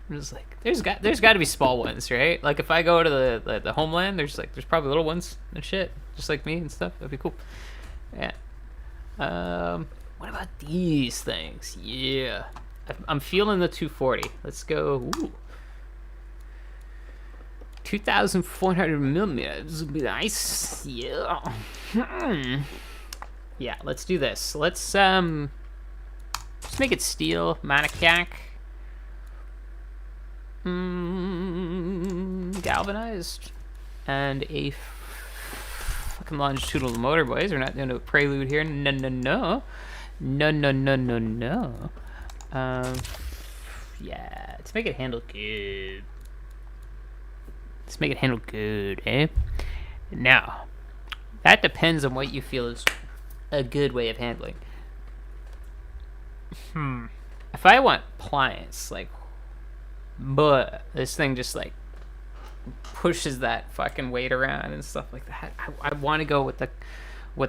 I'm just like, there's got to be small ones, right? Like if I go to the homeland, there's probably little ones and shit, just like me and stuff. That'd be cool. Yeah. What about these things? Yeah, I'm feeling the 240. Let's go. Ooh. 2,400 millimeters would be nice. Yeah. Yeah, let's do this. Let's make it steel, maniac. Galvanized. And a fucking longitudinal motor, boys. We're not doing a prelude here. No, no, no. No, no, no, no, no. Yeah, let's make it handle good. Let's make it handle good, eh? Now, that depends on what you feel is a good way of handling. If I want pliance, like, but this thing just like pushes that fucking weight around and stuff like that. I want to go with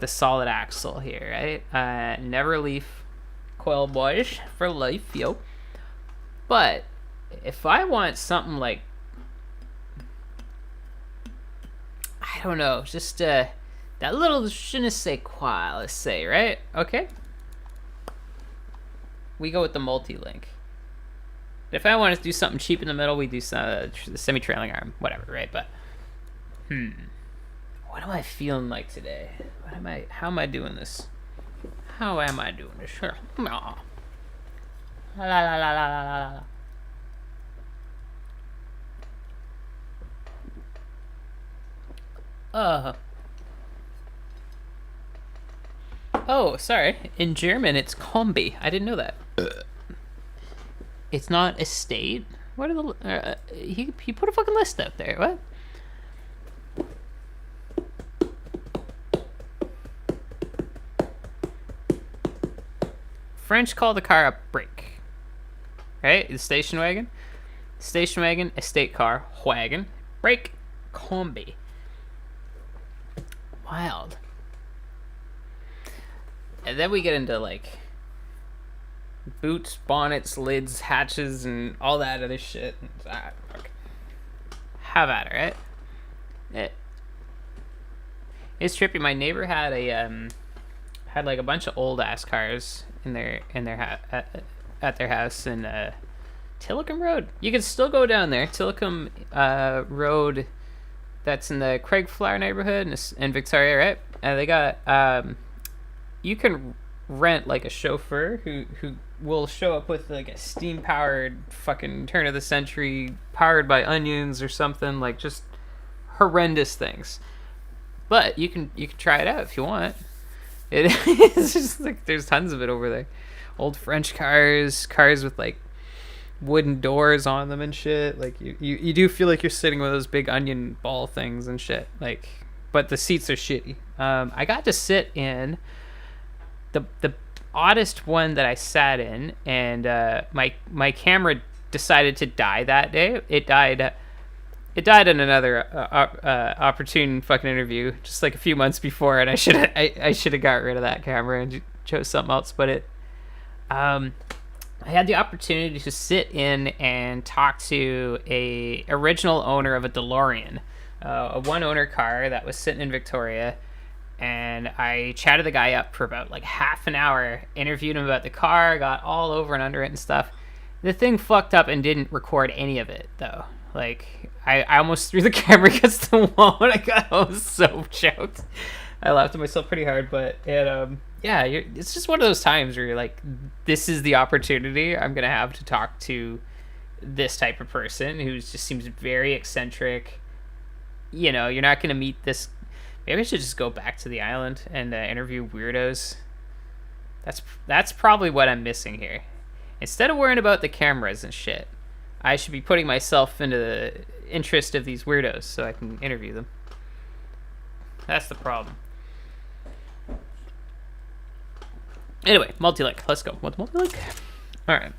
a solid axle here, right? Never leaf coil boys for life, yo. But if I want something like, I don't know, just that little je ne sais quoi, let's say, right? Okay. We go with the multi-link. If I want to do something cheap in the middle, we do the semi-trailing arm, whatever, right? But what am I feeling like today? How am I doing this? How am I doing this? Sure. La la la la la la la. Oh, sorry. In German, it's Kombi. I didn't know that. It's not estate. What are the? He put a fucking list up there. What? French call the car a brake. Right? The station wagon. Station wagon, estate car, wagon, brake, Kombi. Wild. And then we get into like boots, bonnets, lids, hatches, and all that other shit. Have at it, right? It's trippy. My neighbor had like a bunch of old ass cars in their at their house in Tillicum Road. You can still go down there, Tillicum Road. That's in the Craigflower neighborhood in Victoria, right? And they got you can rent like a chauffeur who will show up with like a steam powered fucking turn of the century powered by onions or something, like just horrendous things. But you can try it out if you want. It's just like there's tons of it over there. Old French cars with like wooden doors on them and shit. Like you do feel like you're sitting with those big onion ball things and shit. Like, but the seats are shitty. I got to sit in the oddest one that I sat in, and my camera decided to die that day. It died in another opportune fucking interview just like a few months before, and I should have got rid of that camera and chose something else. But I had the opportunity to sit in and talk to a original owner of a DeLorean, a one owner car that was sitting in Victoria. And I chatted the guy up for about like half an hour, interviewed him about the car, got all over and under it and stuff. The thing fucked up and didn't record any of it though. Like I almost threw the camera against the wall when I got home. I was so choked. I laughed at myself pretty hard, but it's just one of those times where you're like, this is the opportunity I'm gonna have to talk to this type of person who just seems very eccentric. You know, you're not gonna meet this. Maybe I should just go back to the island and interview weirdos. That's probably what I'm missing here. Instead of worrying about the cameras and shit, I should be putting myself into the interest of these weirdos so I can interview them. That's the problem. Anyway, multi-link. Let's go. What's multi-link? All right.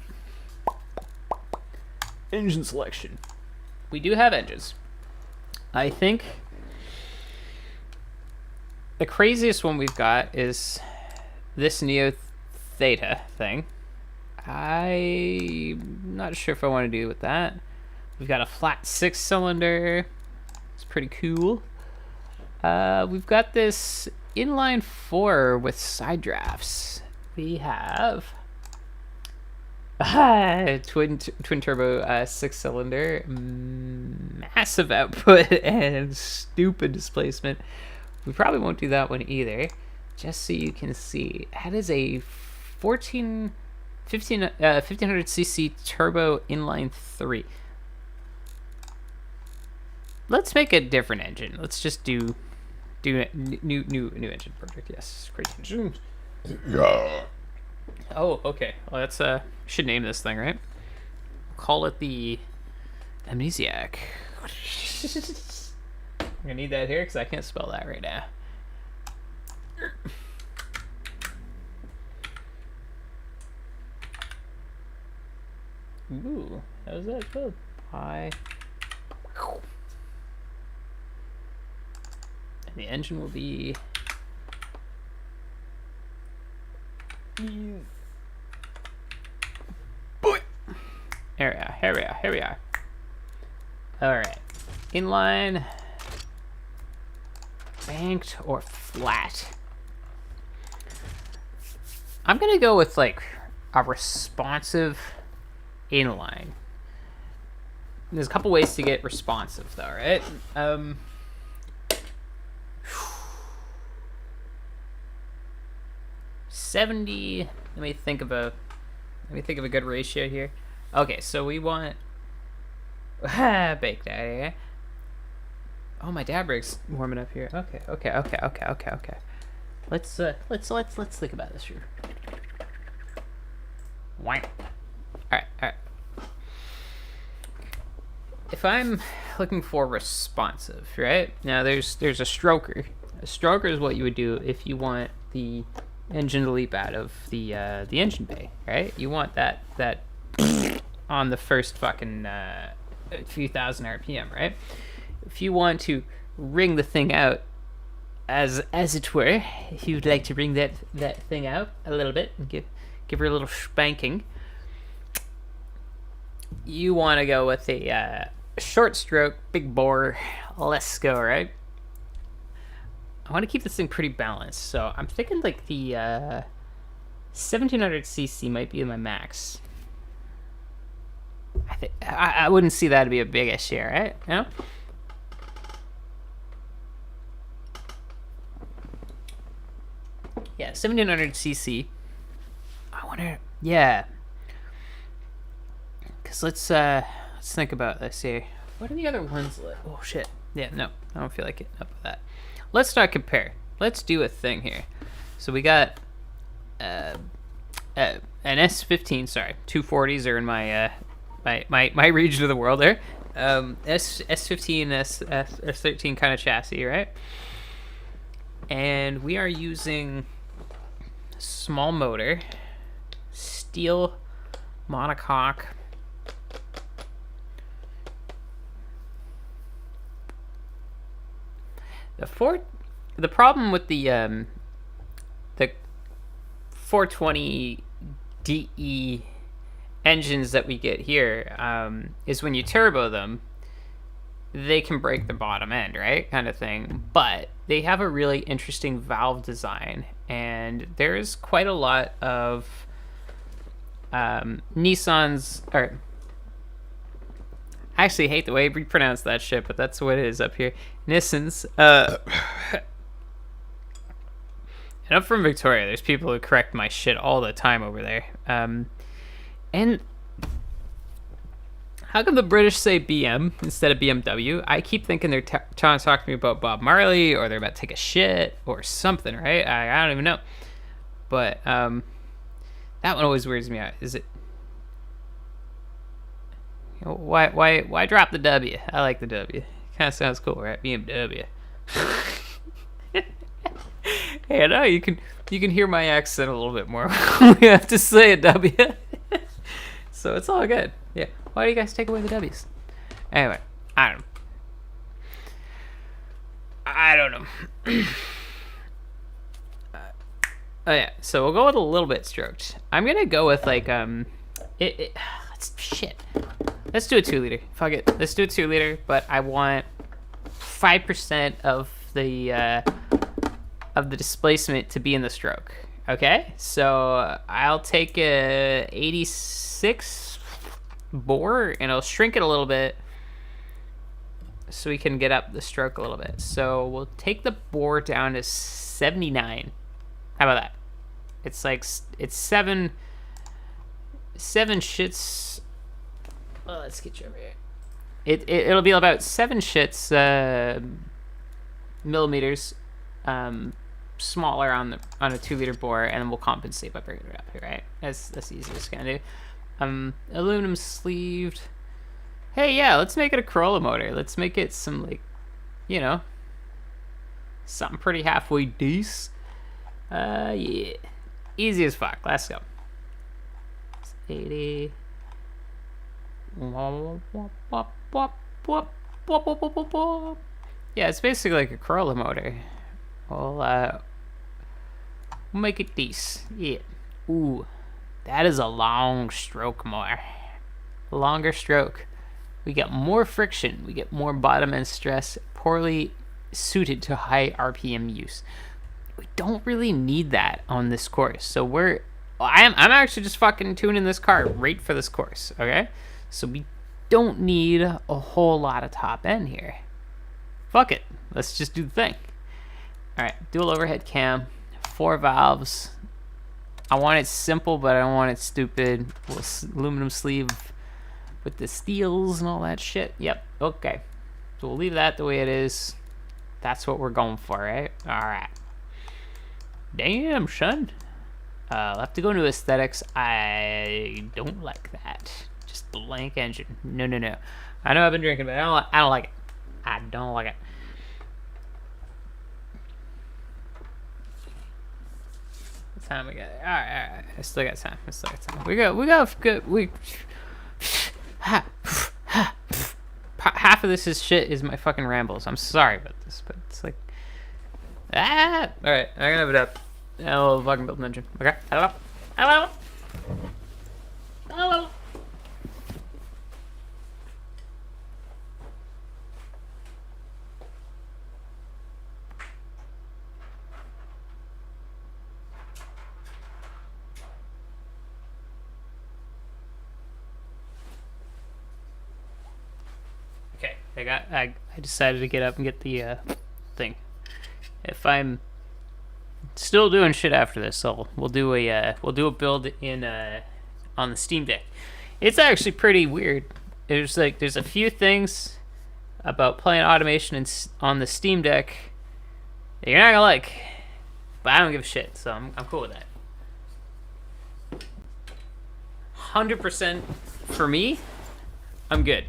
Engine selection. We do have engines. I think the craziest one we've got is this Neo Theta thing. I'm not sure if I want to do with that. We've got a flat 6-cylinder. It's pretty cool. We've got this inline 4 with side drafts. We have twin turbo 6-cylinder, massive output and stupid displacement. We probably won't do that one either. Just so you can see, that is a 1500cc turbo inline 3. Let's make a different engine. Let's just do new engine project. Yes, great engine. Yeah. Oh, okay. Well, that's should name this thing, right? Call it the Amnesiac. I'm gonna need that here because I can't spell that right now. Ooh, how was that spelled? And the engine will be. Here we are. Alright. Inline, banked, or flat. I'm gonna go with like a responsive inline. There's a couple ways to get responsive though, right? 70. Let me think of a good ratio here. Okay, so we want baked out here. Oh, my dab rig's warming up here. Okay. Let's think about this here. Wow. All right. If I'm looking for responsive, right? Now there's a stroker. A stroker is what you would do if you want the engine to leap out of the engine bay, right? You want that on the first fucking few thousand RPM, right? If you want to wring the thing out, as it were, if you'd like to wring that thing out a little bit and give her a little spanking, you want to go with a short stroke, big bore, less go, right? I want to keep this thing pretty balanced, so I'm thinking like the 1700cc might be my max. I wouldn't see that to be a big issue, right? You know? Yeah, 1700cc. I wonder. Yeah. Cause let's think about this here. What are the other ones like? Oh shit. Yeah, no, I don't feel like getting up with that. Let's not compare. Let's do a thing here. So we got an S15. Sorry, 240s are in my my region of the world there. S15, S13 kind of chassis, right? And we are using small motor, steel monocoque. The problem with the 420 DE engines that we get here is when you turbo them, they can break the bottom end, right? Kind of thing. But they have a really interesting valve design, and there's quite a lot of Nissan's, or I actually hate the way we pronounce that shit, but that's what it is up here. Nissan's. And I'm from Victoria. There's people who correct my shit all the time over there. And how come the British say BM instead of BMW? I keep thinking they're trying to talk to me about Bob Marley, or they're about to take a shit or something, right? I don't even know. But That one always weirds me out. Is it? Why drop the W? I like the W. Kind of sounds cool, right? BMW. Hey, I know you can hear my accent a little bit more when we have to say a W. So it's all good. Yeah. Why do you guys take away the W's? Anyway, I don't know. Oh yeah, so we'll go with a little bit stroked. I'm gonna go with like let's do a 2 liter. Fuck it, let's do a 2 liter. But I want 5% of the displacement to be in the stroke. Okay, so I'll take a 86 bore and I'll shrink it a little bit so we can get up the stroke a little bit. So we'll take the bore down to 79. How about that? It's like it's seven shits. Oh, let's get you over here. It'll be about 7 shits millimeters smaller on a 2 liter bore, and then we'll compensate by bringing it up here, right? That's the easiest gonna do. Aluminum sleeved. Hey, yeah, let's make it a Corolla motor. Let's make it some, like, you know, something pretty halfway decent. Yeah. Easy as fuck. Let's go. It's 80. Yeah, it's basically like a Corolla motor. We'll make it decent. Yeah. Ooh. That is a long stroke more. Longer stroke. We get more friction. We get more bottom end stress. Poorly suited to high RPM use. We don't really need that on this course. So I'm actually just fucking tuning this car right for this course, okay? So we don't need a whole lot of top end here. Fuck it. Let's just do the thing. All right, dual overhead cam, 4 valves. I want it simple, but I don't want it stupid. Aluminum sleeve with the steels and all that shit. Yep, okay. So we'll leave that the way it is. That's what we're going for, right? All right. Damn, son. I'll have to go into aesthetics. I don't like that. Just blank engine. No. I know I've been drinking, but I don't like it. I don't like it. What time we got? All right. I still got time. We got good. Half of this is shit is my fucking rambles. I'm sorry about this, but it's like. All right, I'm gonna have it up. I'll fucking build an engine. Okay. Hello. Okay, I decided to get up and get the thing. If I'm still doing shit after this, we'll do a build in on the Steam Deck. It's actually pretty weird. There's a few things about playing automation on the Steam Deck that you're not gonna like, but I don't give a shit, so I'm cool with that. 100% for me, I'm good.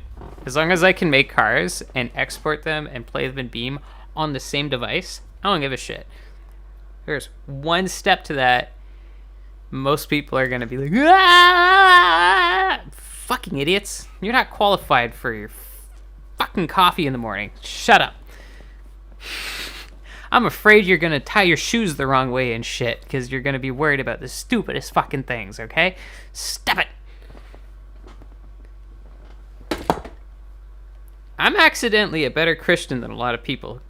As long as I can make cars and export them and play them in Beam on the same device, I don't give a shit. There's one step to that. Most people are gonna be like, fucking idiots. You're not qualified for your fucking coffee in the morning. Shut up. I'm afraid you're gonna tie your shoes the wrong way and shit because you're gonna be worried about the stupidest fucking things, okay? Stop it. I'm accidentally a better Christian than a lot of people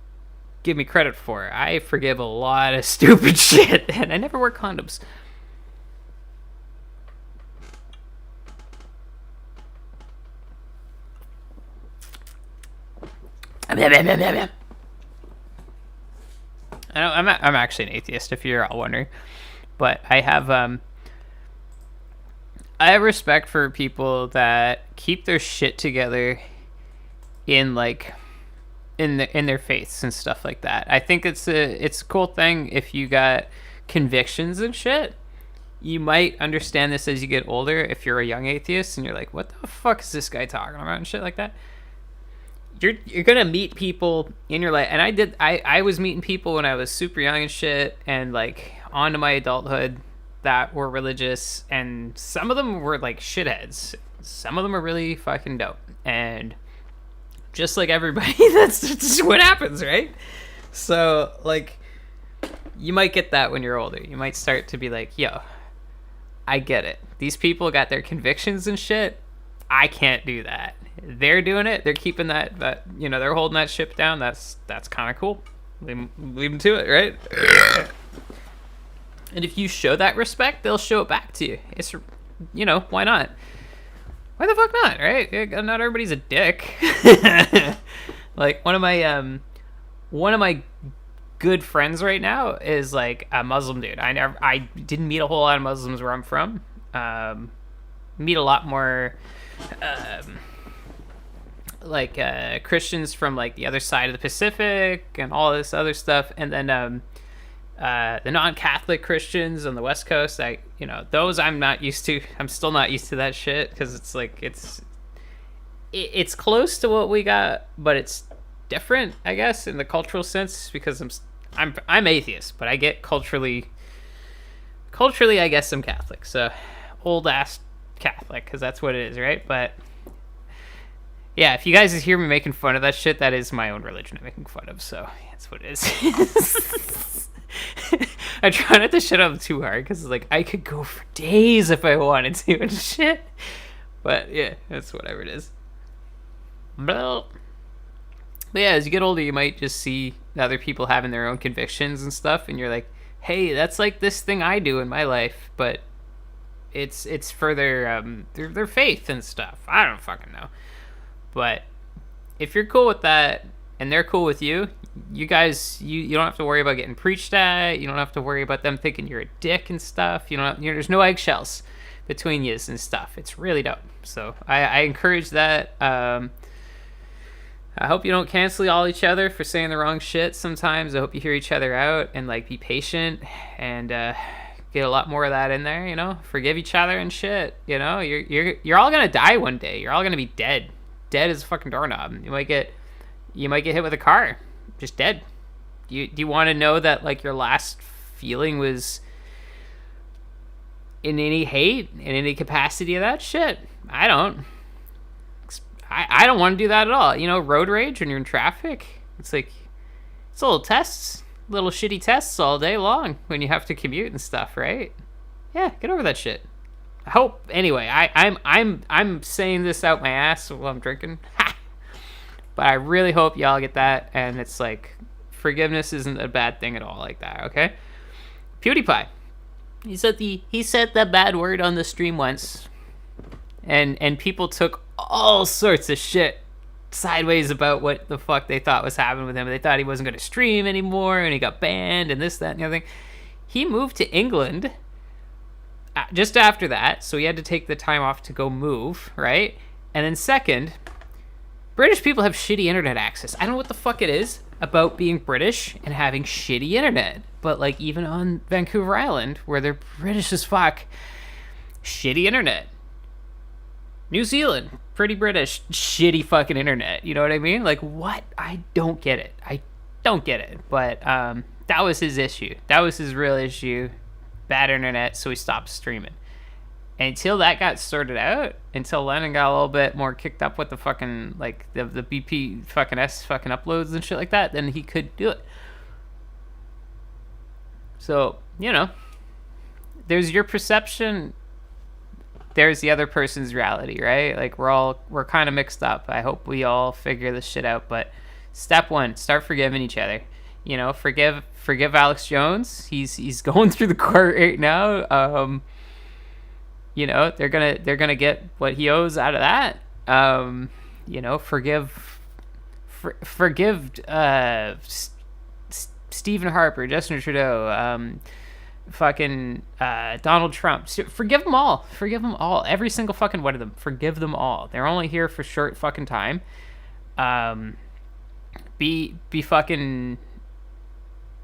give me credit for. I forgive a lot of stupid shit, and I never wear condoms. I'm actually an atheist, if you're all wondering, but I have respect for people that keep their shit together in their faiths and stuff like that. I think it's a cool thing if you got convictions and shit. you might understand this as you get older if you're a young atheist and you're like, what the fuck is this guy talking about and shit like that. You're gonna meet people in your life, and I was meeting people when I was super young and shit, and like onto my adulthood that were religious, and some of them were like shitheads. Some of them are really fucking dope, and just like everybody, that's just what happens, right? So like, you might get that when you're older. You might start to be like, yo, I get it. These people got their convictions and shit. I can't do that. They're doing it. They're keeping that they're holding that ship down. That's kind of cool. Leave them to it, right? And if you show that respect, they'll show it back to you. It's, why not? Why the fuck not, right? Not everybody's a dick. Like one of my good friends right now is like a Muslim dude. I didn't meet a whole lot of Muslims where I'm from. Meet a lot more Christians from like the other side of the Pacific and all this other stuff, and then the non-Catholic Christians on the West Coast. Those I'm not used to. I'm still not used to that shit because it's like it's close to what we got, but it's different, I guess, in the cultural sense, because I'm atheist, but I get culturally I guess I'm Catholic, so old ass Catholic, because that's what it is, right? But yeah, if you guys hear me making fun of that shit, that is my own religion I'm making fun of, so that's what it is. I try not to shit on them too hard, because like I could go for days if I wanted to and shit, but yeah, that's whatever it is. But yeah, as you get older, you might just see other people having their own convictions and stuff, and you're like, hey, that's like this thing I do in my life, but it's for their faith and stuff. I don't fucking know. But if you're cool with that and they're cool with you, you guys, you don't have to worry about getting preached at. You don't have to worry about them thinking you're a dick and stuff. There's no eggshells between you and stuff. It's really dope. So I encourage that. I hope you don't cancel all each other for saying the wrong shit sometimes. I hope you hear each other out and like be patient and get a lot more of that in there, forgive each other and shit. You're all gonna die one day. You're all gonna be dead as a fucking doorknob. You might get hit with a car, just dead. Do you want to know that like your last feeling was in any hate, in any capacity of that shit? I don't. I don't want to do that at all. Road rage when you're in traffic. It's like, it's little shitty tests all day long when you have to commute and stuff, right? Yeah, get over that shit. I hope. Anyway, I'm saying this out my ass while I'm drinking. But I really hope y'all get that, and it's like, forgiveness isn't a bad thing at all like that, okay? PewDiePie. He said the bad word on the stream once, and people took all sorts of shit sideways about what the fuck they thought was happening with him. They thought he wasn't going to stream anymore, and he got banned, and this, that, and the other thing. He moved to England just after that, so he had to take the time off to go move, right? And then second, British people have shitty internet access. I don't know what the fuck it is about being British and having shitty internet, but like even on Vancouver Island, where they're British as fuck, shitty internet. New Zealand, pretty British, shitty fucking internet. You know what I mean? Like, what? I don't get it. But that was his issue. That was his real issue. Bad internet, so he stopped streaming. And until that got sorted out, until Lennon got a little bit more kicked up with the fucking, like, the BP fucking S fucking uploads and shit like that, then he could do it. So, there's your perception, there's the other person's reality, right? Like, we're kind of mixed up. I hope we all figure this shit out. But step one, start forgiving each other. Forgive Alex Jones. He's going through the court right now. They're gonna get what he owes out of that. Forgive Stephen Harper, Justin Trudeau, Donald Trump. Forgive them all. Every single fucking one of them. Forgive them all. They're only here for short fucking time. Be fucking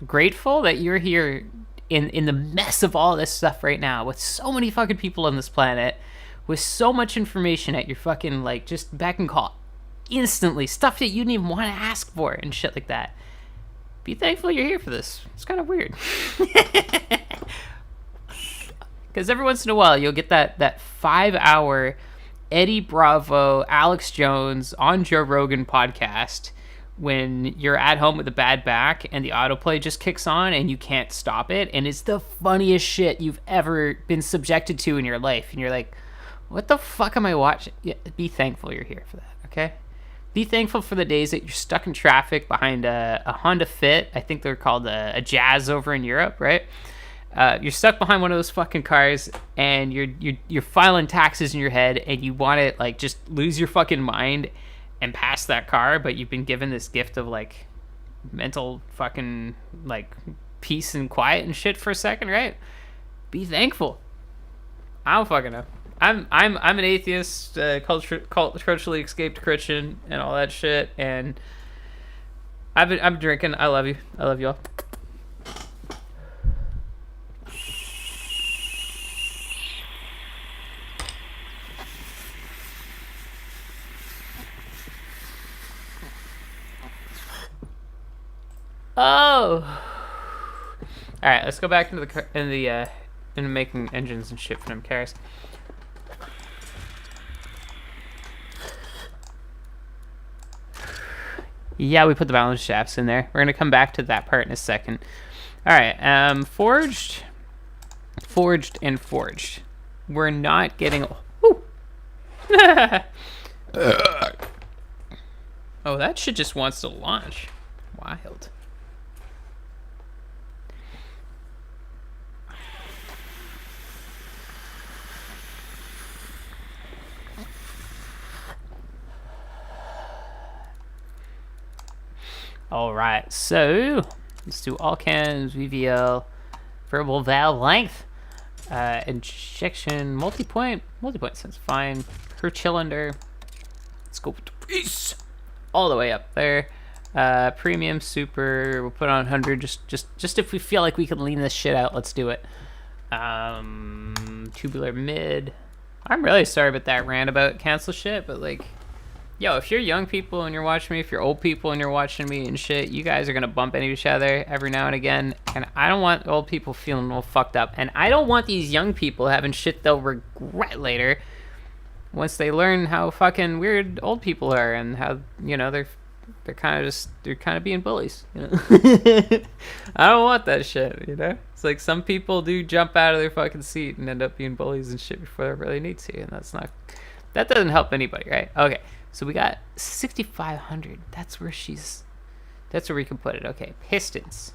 grateful that you're here in the mess of all this stuff right now, with so many fucking people on this planet, with so much information at your fucking, like, just beck and call instantly, stuff that you didn't even want to ask for and shit like that. Be thankful you're here for this. It's kind of weird. Because every once in a while, you'll get that 5-hour Eddie Bravo, Alex Jones on Joe Rogan podcast when you're at home with a bad back and the autoplay just kicks on and you can't stop it. And it's the funniest shit you've ever been subjected to in your life. And you're like, what the fuck am I watching? Yeah, be thankful you're here for that, okay? Be thankful for the days that you're stuck in traffic behind a Honda Fit. I think they're called a Jazz over in Europe, right? You're stuck behind one of those fucking cars, and you're filing taxes in your head, and you want to, like, just lose your fucking mind and pass that car, but you've been given this gift of, like, mental fucking, like, peace and quiet and shit for a second, right? Be thankful. I don't fucking know. I'm an atheist, culturally escaped Christian, and all that shit. And I'm drinking. I love you. I love y'all. Oh. All right. Let's go back into making engines and shit for them cars. Yeah, we put the balance shafts in there. We're going to come back to that part in a second. All right, forged, and forged. We're not getting... Oh, that shit just wants to launch. Wild. All right, so let's do all cans, VVL, variable valve length, injection, multi-point sounds fine. Per cylinder, let's go with the piece all the way up there. Premium, super, we'll put on 100, just if we feel like we can lean this shit out, let's do it. Tubular mid. I'm really sorry about that rant about cancel shit, but like, yo, if you're young people and you're watching me, if you're old people and you're watching me and shit, you guys are gonna bump into each other every now and again. And I don't want old people feeling all fucked up. And I don't want these young people having shit they'll regret later once they learn how fucking weird old people are and how, you know, they're kind of being bullies, you know. I don't want that shit, you know. It's like some people do jump out of their fucking seat and end up being bullies and shit before they really need to, and that doesn't help anybody, right? Okay. So we got 6,500. That's where we can put it. Okay, pistons.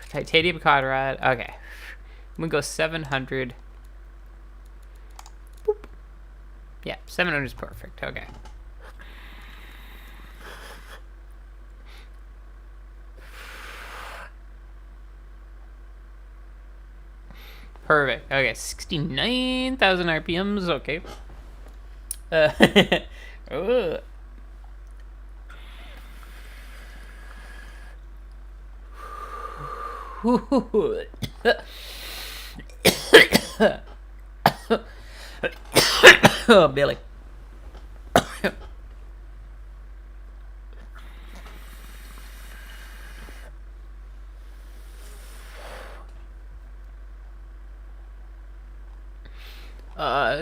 Titanium cod rod. Okay. I'm gonna go 700. Boop. Yeah, 700 is perfect. Okay. Perfect. Okay, 69,000 RPMs. Okay. Oh, Billy.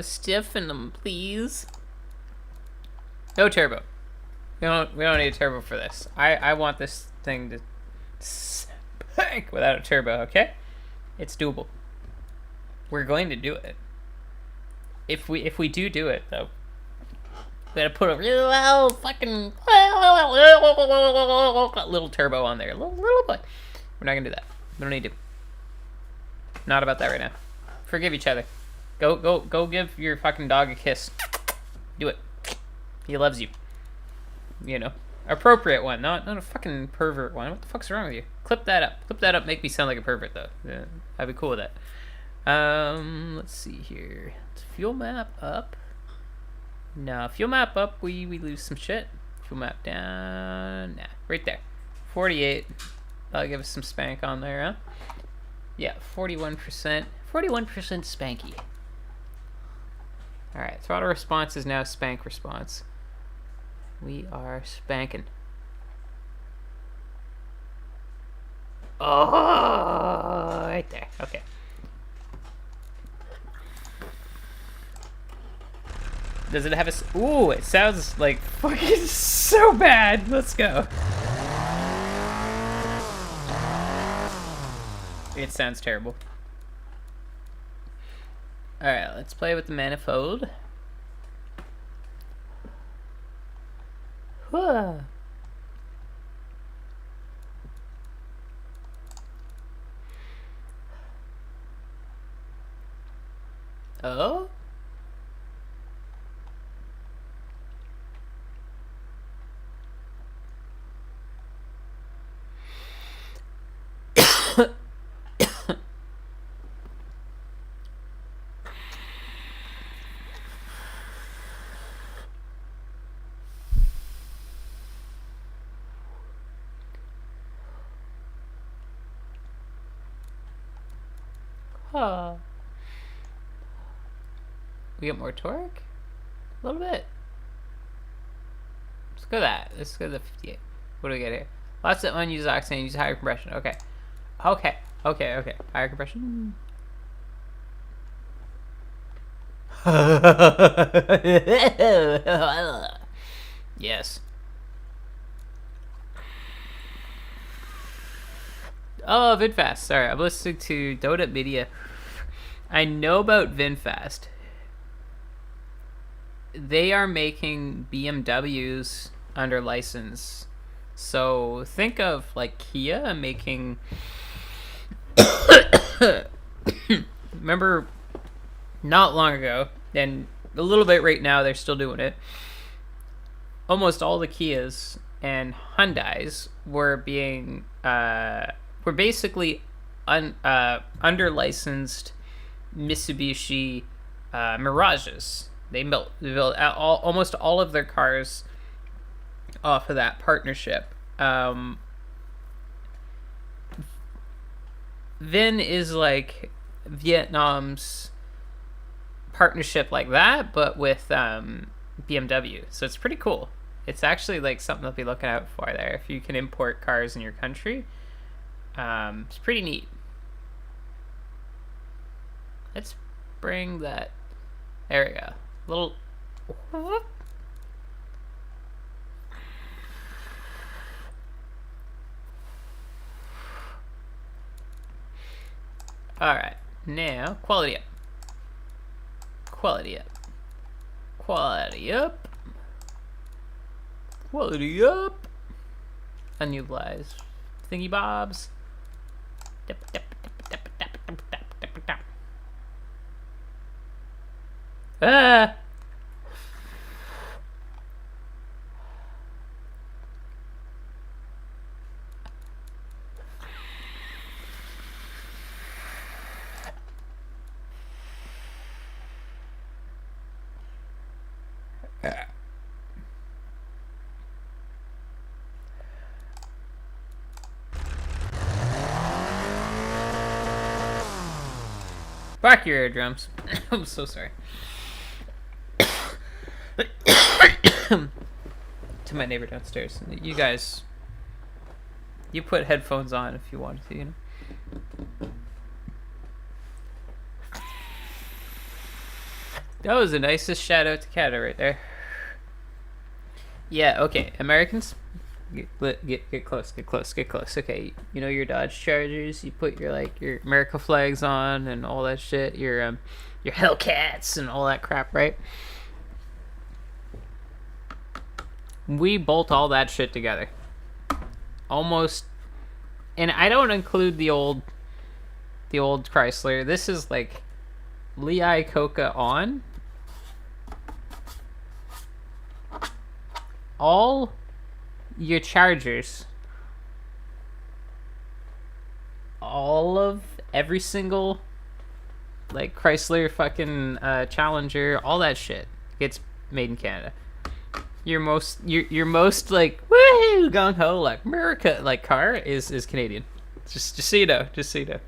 Stiffen them, please. No turbo. We don't need a turbo for this. I want this thing to spank without a turbo, okay? It's doable. We're going to do it. If we do it though, we gotta put a real fucking little turbo on there. A little bit. We're not gonna do that. We don't need to. Not about that right now. Forgive each other. Go give your fucking dog a kiss. Do it. He loves you. You know. Appropriate one, not a fucking pervert one. What the fuck's wrong with you? Clip that up. Clip that up, make me sound like a pervert though. Yeah, I'd be cool with that. Let's see here. Fuel map up. No, fuel map up, we lose some shit. Tofu map down. Nah, right there. 48. That'll give us some spank on there, huh? Yeah, 41%. 41% spanky. Alright, throttle response is now spank response. We are spanking. Oh, right there. Okay. Does it have a... Ooh, it sounds like fucking so bad. Let's go. It sounds terrible. Alright, let's play with the manifold. Whoa. Oh? Huh. We get more torque? A little bit. Let's go that. Let's go to the 58. What do we get here? Lots of unused octane, use higher compression. Okay. Okay. Okay, okay. Higher compression. Yes. Oh, VinFast. Sorry, I'm listening to Donut Media. I know about VinFast. They are making BMWs under license. So think of like Kia making. Remember, not long ago, and a little bit right now, they're still doing it. Almost all the Kias and Hyundais were being were basically under licensed Mitsubishi Mirages. They built almost all of their cars off of that partnership. Vin is like Vietnam's partnership like that, but with BMW. So it's pretty cool. It's actually like something to be looking out for there. If you can import cars in your country, it's pretty neat. Let's bring that. There we go. Little. Alright, now quality up. Quality up. Quality up. Quality up. Unutilized thingy bobs. Ah! Back your eardrums. I'm so sorry. To my neighbor downstairs. You guys, you put headphones on if you want to, you know. That was the nicest shout out to Canada right there. Yeah, okay. Americans, get close, get close, get close. Okay, you know your Dodge Chargers. You put your your America flags on and all that shit. Your Hellcats and all that crap, right? We bolt all that shit together. Almost, and I don't include the old Chrysler. This is like Lee Iacocca on. All your Chargers, all of every single like Chrysler fucking Challenger, all that shit gets made in Canada. your most like woohoo gung ho like America like car is Canadian. Just so you know, just so you know.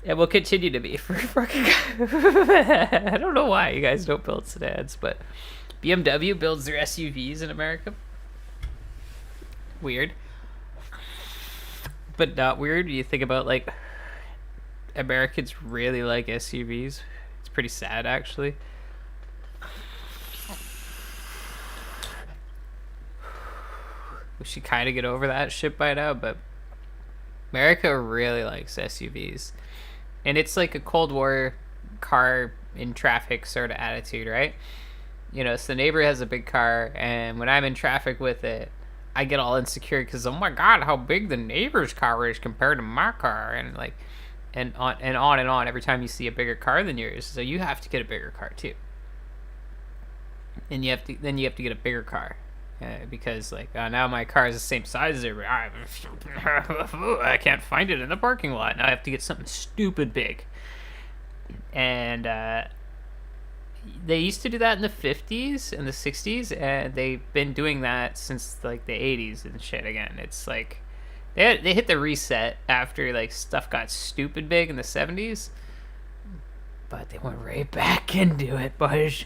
It will continue to be for fucking. I don't know why you guys don't build sedans, but BMW builds their SUVs in America. Weird, but not weird. You think about like Americans really like SUVs. It's pretty sad actually. We should kind of get over that shit by now, but America really likes SUVs. And it's like a Cold War car in traffic sort of attitude, right? You know, so the neighbor has a big car, and when I'm in traffic with it, I get all insecure because, oh my god, how big the neighbor's car is compared to my car, and like, and on and on and on. Every time you see a bigger car than yours, so you have to get a bigger car too. And you have to get a bigger car. Because like now my car is the same size as every. I can't find it in the parking lot. Now I have to get something stupid big. And they used to do that in the 50s and the 60s, and they've been doing that since like the 80s and shit. Again, it's like they hit the reset after like stuff got stupid big in the 70s, but they went right back into it, boys.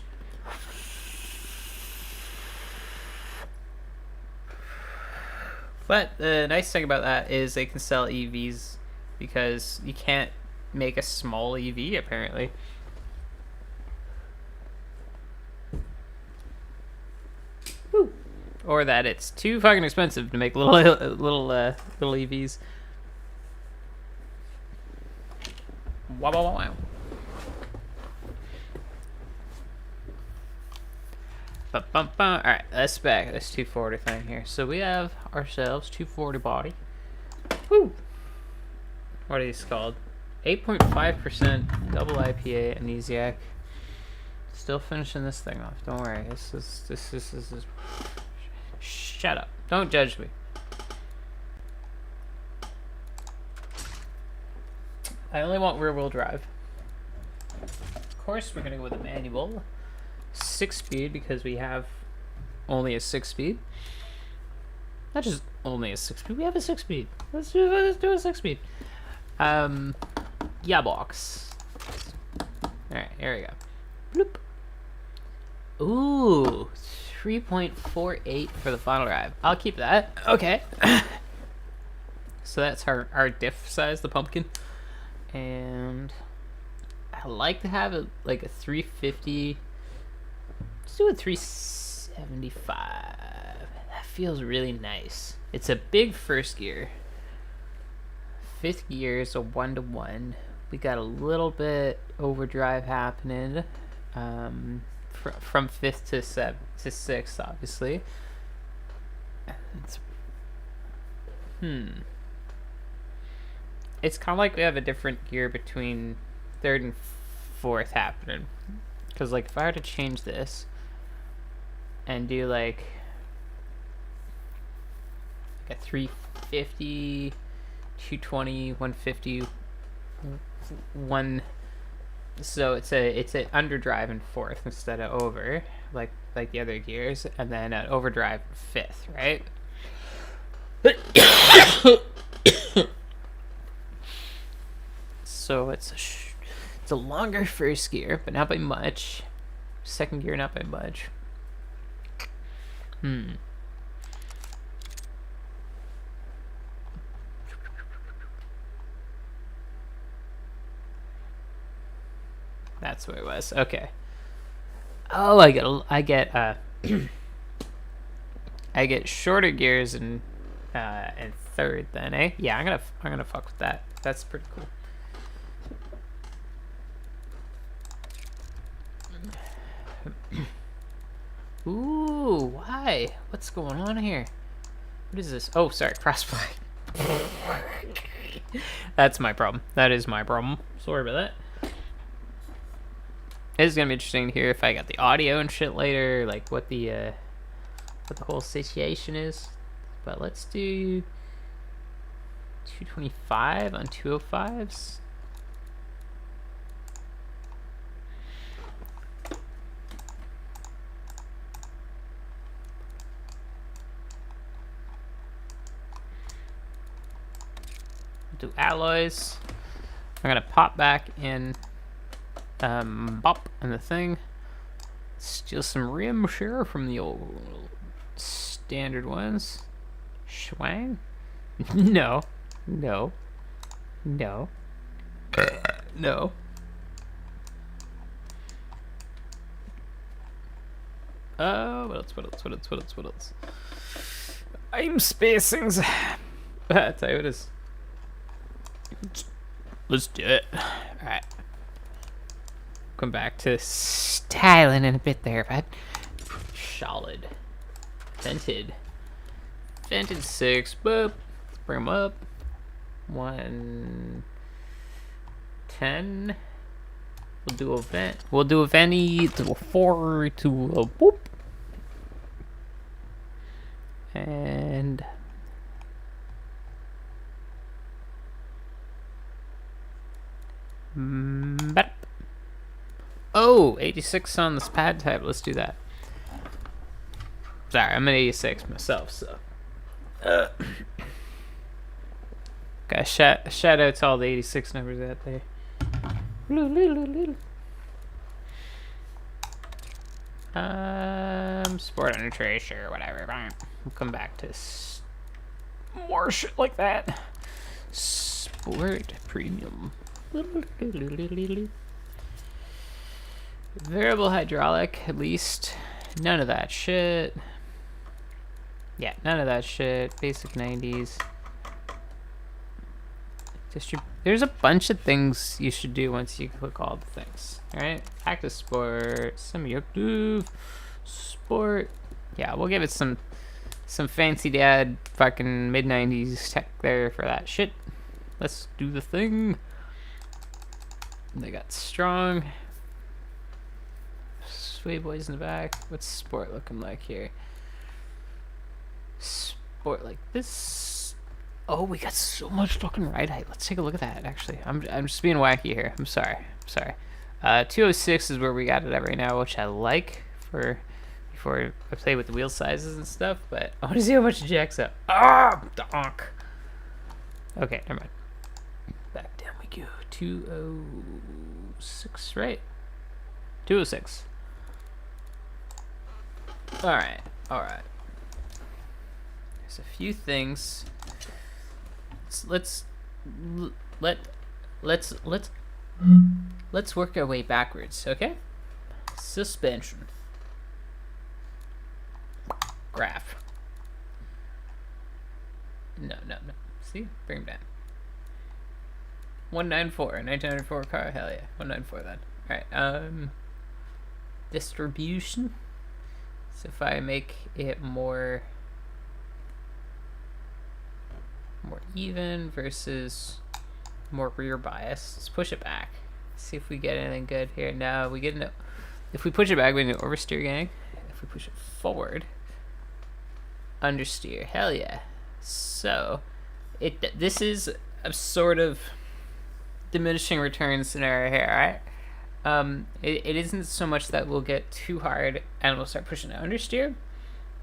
But the nice thing about that is they can sell EVs because you can't make a small EV apparently. Woo. Or that it's too fucking expensive to make little EVs. Wow, wow, wow, wow. Alright, let's back this 240 thing here. So we have ourselves 240 body. Woo! What are these called? 8.5% double IPA amnesiac. Still finishing this thing off. Don't worry. This is. Shut up. Don't judge me. I only want rear wheel drive. Of course, we're gonna go with a manual. 6-speed because we have only a 6-speed. Not just only a 6-speed. We have a 6-speed. Let's do a 6-speed. Yeah, box. All right, here we go. Bloop. Ooh, 3.48 for the final drive. I'll keep that. Okay. So that's our diff size, the pumpkin, and I like to have it like a 350. Let's do a 375. That feels really nice. It's a big first gear. Fifth gear is a 1-to-1. We got a little bit overdrive happening from fifth to sixth, obviously. It's kind of like we have a different gear between third and fourth happening. Because like if I were to change this and do like a 350, 220, 150, so it's a underdrive in fourth instead of over like the other gears, and then an overdrive in fifth, right? So it's a longer first gear, but not by much. Second gear, not by much. That's what it was. Okay. Oh, I get I get shorter gears in third then, eh? Yeah, I'm gonna fuck with that. That's pretty cool. Ooh, why? What's going on here? What is this? Oh, sorry, crossplay. That's my problem. That is my problem. Sorry about that. It's gonna be interesting to hear if I got the audio and shit later, like what the whole situation is. But let's do 225 on 205s. Do alloys. I'm gonna pop back in bop and the thing. Steal some rim share from the old standard ones. Schwang? No. No. No. No. What else? I'm spacing. I'll tell you what it is. Let's do it. Alright. Come back to styling in a bit there, bud. Solid. Vented 6. Boop. Let's bring them up. 110. We'll do a vent. We'll do a venty to a 4 to a whoop. And oh, 86 on this pad type. Let's do that. Sorry, I'm an 86 myself, so. Guys, shout out to all the 86 numbers out there. Sport under tracer, whatever. We'll come back to more shit like that. Sport premium. Variable hydraulic, at least. None of that shit. Yeah, none of that shit. Basic 90s. There's a bunch of things you should do once you click all the things. Alright? Active sport, semi-active, sport. Yeah, we'll give it some fancy dad fucking mid-90s tech there for that shit. Let's do the thing. They got strong. Sway boys in the back. What's sport looking like here? Sport like this. Oh, we got so much fucking ride height. Let's take a look at that, actually. I'm just being wacky here. I'm sorry. 206 is where we got it at right now, which I like for before I play with the wheel sizes and stuff, but I want to see how much it jacks up. Ah, donk. Okay, never mind. Back down we go. 206, right? 206. Alright. There's a few things. Let's work our way backwards, okay? Suspension. Graph. No. See? Bring him down. 194. 1994 car. Hell yeah. 194 then. Alright. Distribution. So if I make it more even versus more rear bias, let's push it back. See if we get anything good here. No, we get no. If we push it back, we get oversteer, gang. If we push it forward, understeer. Hell yeah. So this is a sort of diminishing return scenario here, right? It isn't so much that we'll get too hard and we'll start pushing to understeer,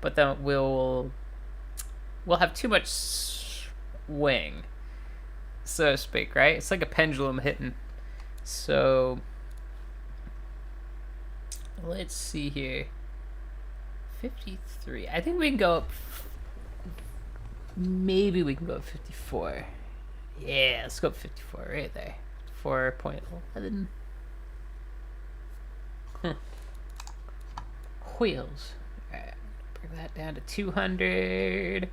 but then we'll have too much swing, so to speak, right? It's like a pendulum hitting. So let's see here. 53. I think we can go up. Maybe we can go up 54. Yeah, let's go up 54 right there. 4.11. Wheels. Alright, bring that down to 200.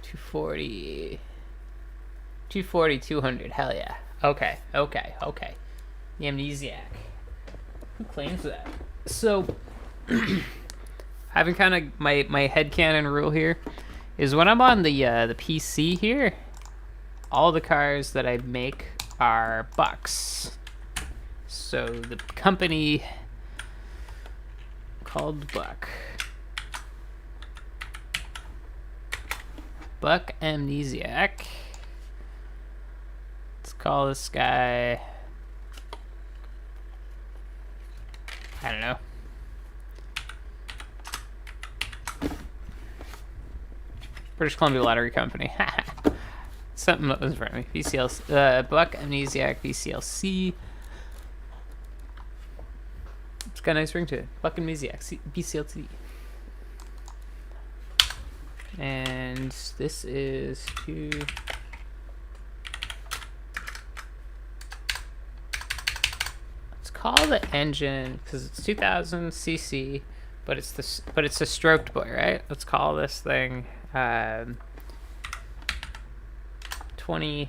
240. 200. Hell yeah. Okay. The amnesiac. Who claims that? So, having kind of my headcanon rule here is when I'm on the PC here, all the cars that I make are bucks. So the company called Buck Amnesiac. Let's call this guy, I don't know. British Columbia Lottery Company. Something that was in front of me. BCL, Buck Amnesiac BCLC. It's got a nice ring to it. Buck Amnesiac BCLC. And this is to. Let's call the engine because it's 2000 cc, but it's a stroked boy, right? Let's call this thing 20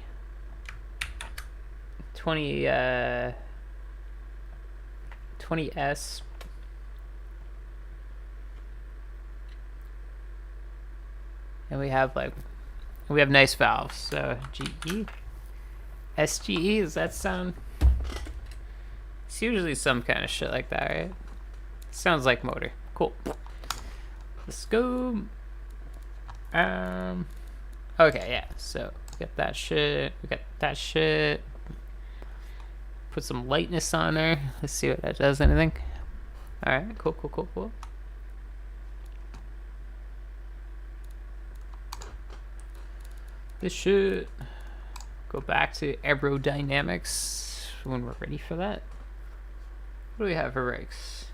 20s. And we have nice valves. So GE, SGE. Does that sound? It's usually some kind of shit like that, right? Sounds like motor. Cool. Let's go. Okay, yeah. So we got that shit. We got that shit. Put some lightness on there. Let's see what that does. Anything? All right. Cool. Cool. Cool. Cool. This should go back to aerodynamics when we're ready for that. What do we have for brakes?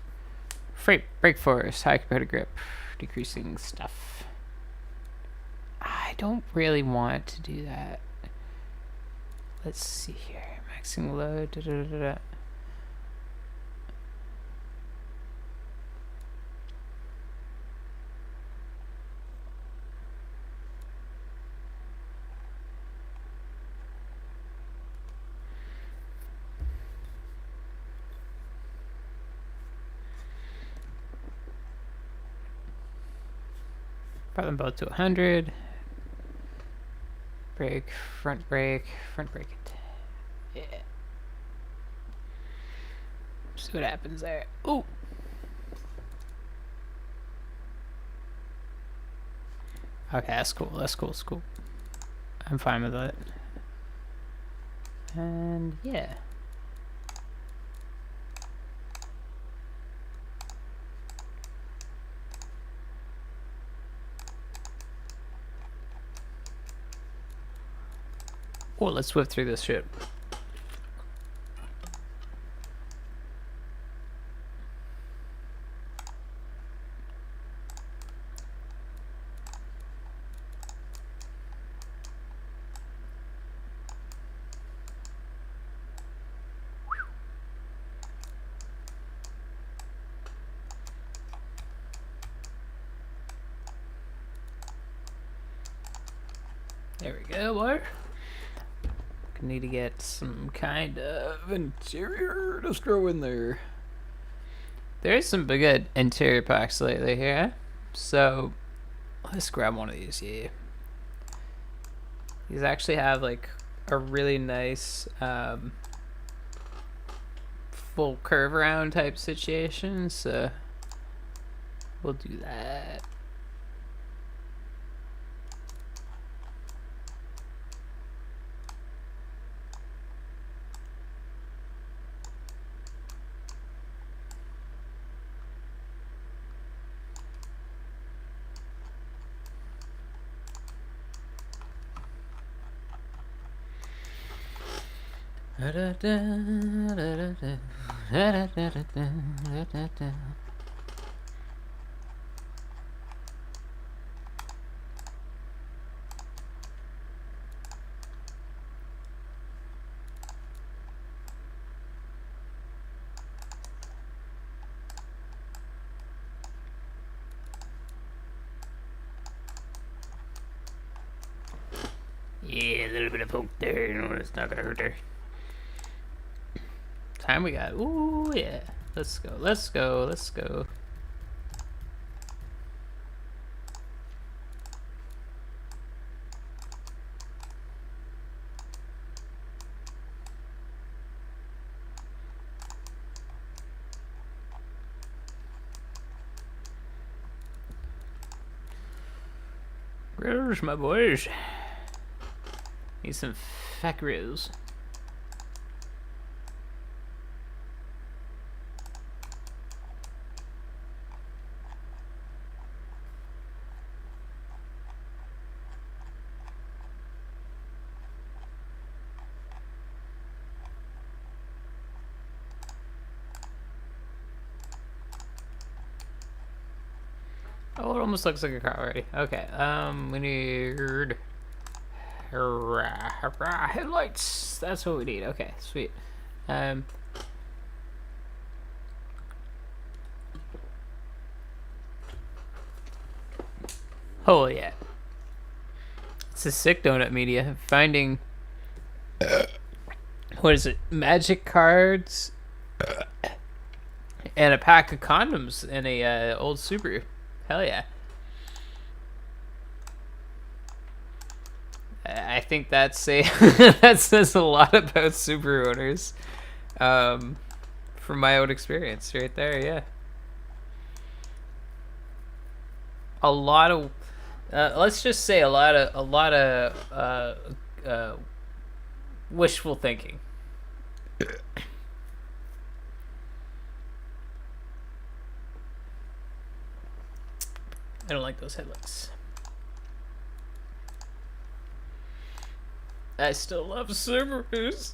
Freight brake force, high competitive grip, decreasing stuff. I don't really want to do that. Let's see here. Maxing load. Da, da, da, da. Put them both to 100. Brake, front brake it. Yeah. See what happens there. Ooh. Okay, that's cool. That's cool. That's cool. I'm fine with it. And yeah. Oh, let's whip through this shit. There we go, boy. Need to get some kind of interior to throw in there. There's some good interior packs lately here. So let's grab one of these. Yeah. These actually have like a really nice full curve around type situation. So we'll do that. Yeah, a little bit of poke there, you know, it's not gonna hurt there. Time we got. Ooh, yeah. Let's go, let's go, let's go. Where's my boys? Need some fat grills. Oh, it almost looks like a car already. Okay, we need headlights. That's what we need. Okay, sweet. Oh yeah. It's a sick donut media. Finding what is it? Magic cards and a pack of condoms in a old Subaru. Hell yeah. I think that's a that says a lot about Subaru owners, from my own experience, right there. Yeah, a lot of, let's just say a lot of wishful thinking. I don't like those headlights. I still love Subarus.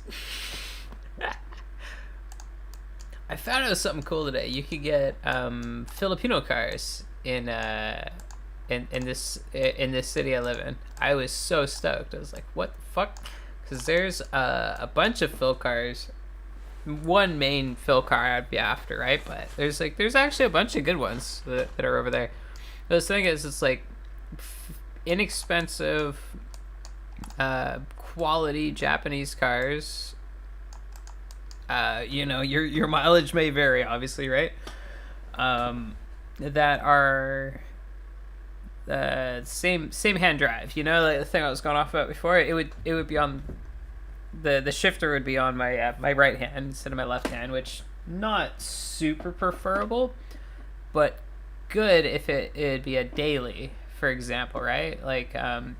I found out something cool today. You could get Filipino cars in this city I live in. I was so stoked. I was like, "What the fuck?" Because there's a bunch of Phil cars. One main Phil car I'd be after, right? But there's actually a bunch of good ones that are over there. The thing is, it's like inexpensive, quality Japanese cars. Your mileage may vary, obviously, right? That are same hand drive. You know, like the thing I was going off about before. It would be on the shifter would be on my my right hand instead of my left hand, which not super preferable, but good if it'd be a daily, for example, right? Like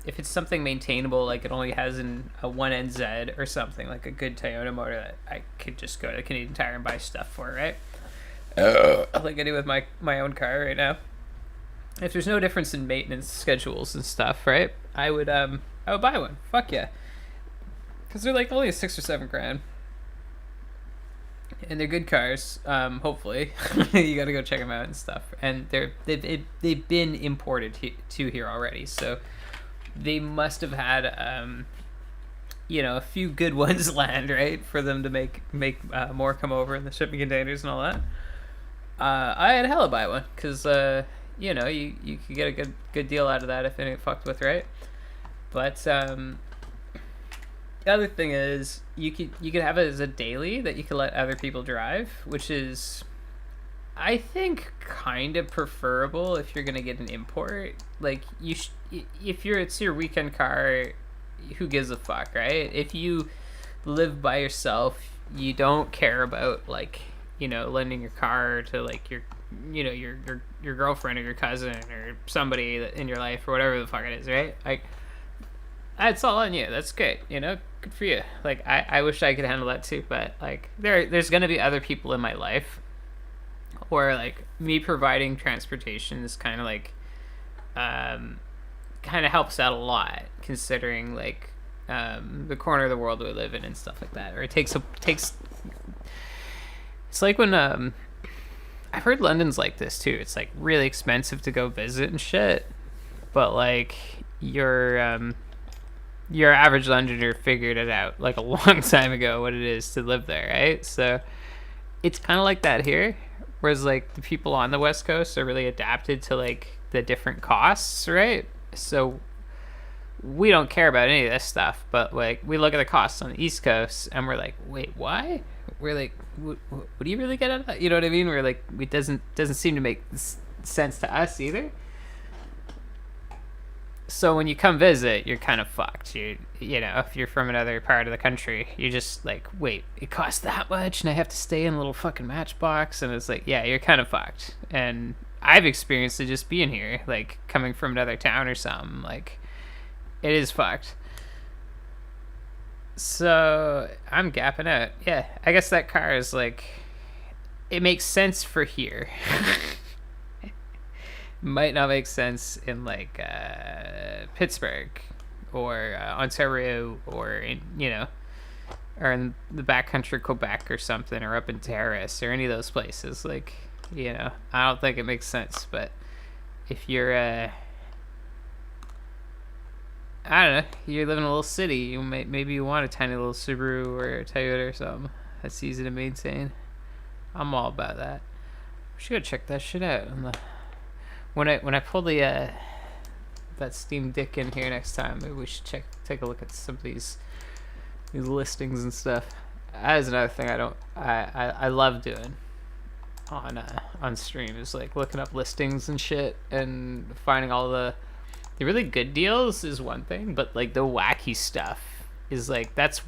if it's something maintainable, like it only has a 1NZ or something, like a good Toyota motor that I could just go to Canadian Tire and buy stuff for, right? Like I do with my own car right now. If there's no difference in maintenance schedules and stuff, right? I would buy one. Fuck yeah, because they're like only 6 or 7 grand. And they're good cars. Hopefully, you got to go check them out and stuff. And they've been imported to here already, so they must have had a few good ones land, right, for them to make more come over in the shipping containers and all that. I had hella buy one because you could get a good deal out of that if it ain't fucked with, right? But the other thing is you could have it as a daily that you could let other people drive, which is, I think, kind of preferable if you're gonna get an import. Like if it's your weekend car, who gives a fuck, right? If you live by yourself, you don't care about lending your car to like your girlfriend or your cousin or somebody in your life or whatever the fuck it is, right? Like that's all on you. That's great. Good for you. Like I wish I could handle that too, but like there's gonna be other people in my life, or like me providing transportation is kind of like kind of helps out a lot considering like the corner of the world we live in and stuff like that. Or it takes it's like when I've heard London's like this too. It's like really expensive to go visit and shit, but like your average Londoner figured it out like a long time ago what it is to live there, right? So it's kind of like that here, whereas like the people on the West Coast are really adapted to like the different costs, right? So we don't care about any of this stuff, but like we look at the costs on the East Coast and we're like, wait, why? We're like, what do you really get out of that? You know what I mean? We're like, it doesn't seem to make sense to us either. So when you come visit, you're kind of fucked. If you're from another part of the country, you're just like, wait, it costs that much, and I have to stay in a little fucking Matchbox, and it's like, yeah, you're kind of fucked. And I've experienced it just being here, like coming from another town or something. Like, it is fucked. So I'm gapping out. Yeah, I guess that car is like, it makes sense for here. Might not make sense in like Pittsburgh or Ontario or in the backcountry Quebec or something, or up in Terrace or any of those places. Like I don't think it makes sense, but if you're I don't know, you live in a little city, maybe you want a tiny little Subaru or a Toyota or something that's easy to maintain. I'm all about that. We should go check that shit out. When I pull the that Steam Deck in here next time, maybe we should take a look at some of these listings and stuff. That is another thing I love doing on stream, is like looking up listings and shit and finding all the really good deals is one thing, but like the wacky stuff is like that's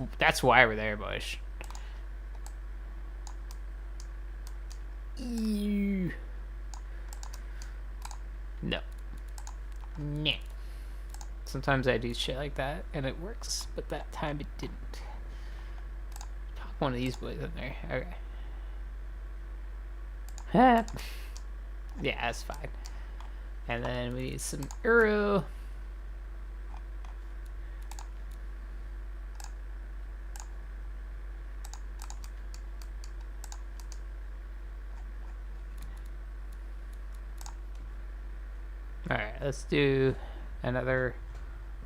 why we're there, Bush. Ew. No. Nah. Sometimes I do shit like that and it works, but that time it didn't. Pop one of these boys in there. Okay. Yeah, that's fine. And then we need some Euro. Alright, let's do another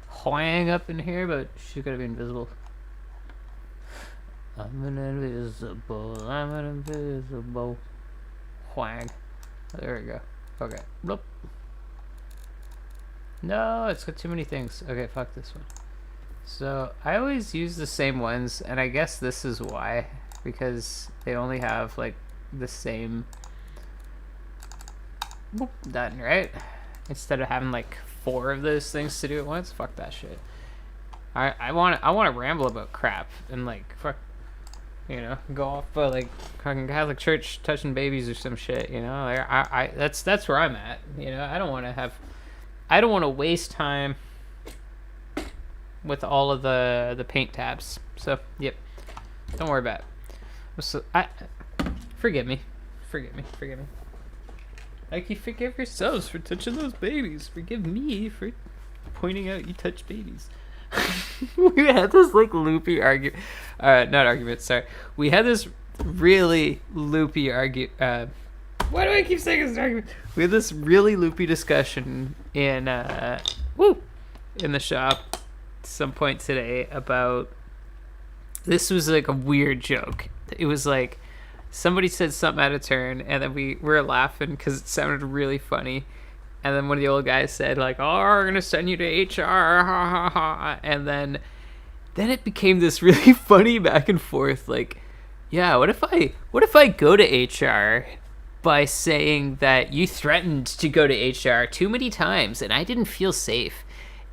Huang up in here, but she's gotta be invisible. I'm an invisible Huang. There we go. Okay. Bloop. No, it's got too many things. Okay, fuck this one. So I always use the same ones, and I guess this is why, because they only have like the same. Boop, done, right? Instead of having like 4 of those things to do at once. Fuck that shit. I want to ramble about crap and like fuck, you know, go off like fucking Catholic Church touching babies or some shit. You know, like, that's where I'm at. You know, I don't want to waste time with all of the paint tabs. So yep, don't worry about it. So forgive me. Like, you forgive yourselves for touching those babies. Forgive me for pointing out you touch babies. We had this like loopy argument. Not argument, sorry. We had this really loopy argument. Why do I keep saying it's an argument? We had this really loopy discussion in the shop at some point today about. This was like a weird joke. It was like, somebody said something out of turn, and then we were laughing because it sounded really funny. And then one of the old guys said, like, "Oh, we're gonna send you to HR," ha ha ha. And then it became this really funny back and forth. Like, yeah, what if I go to HR by saying that you threatened to go to HR too many times and I didn't feel safe?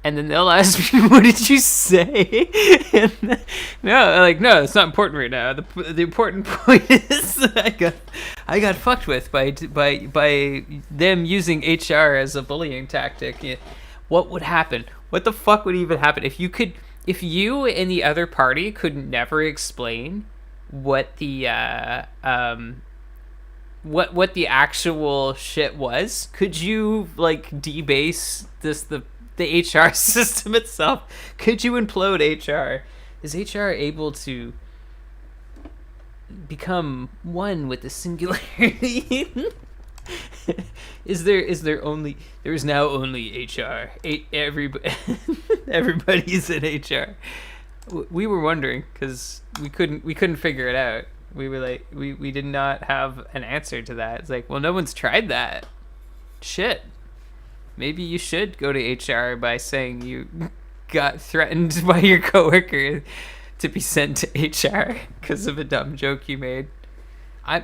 And then they'll ask me, "What did you say?" And no, it's not important right now. The important point is that I got fucked with by them using HR as a bullying tactic. What would happen? What the fuck would even happen if you and the other party could never explain what the what the actual shit was? Could you like debase the HR system itself? Could you implode HR? Is HR able to become one with the singularity? There is now only HR. Everybody's in HR. We were wondering because we couldn't figure it out. We were like, we did not have an answer to that. It's like, well, no one's tried that. Shit. Maybe you should go to HR by saying you got threatened by your coworker to be sent to HR because of a dumb joke you made. I'm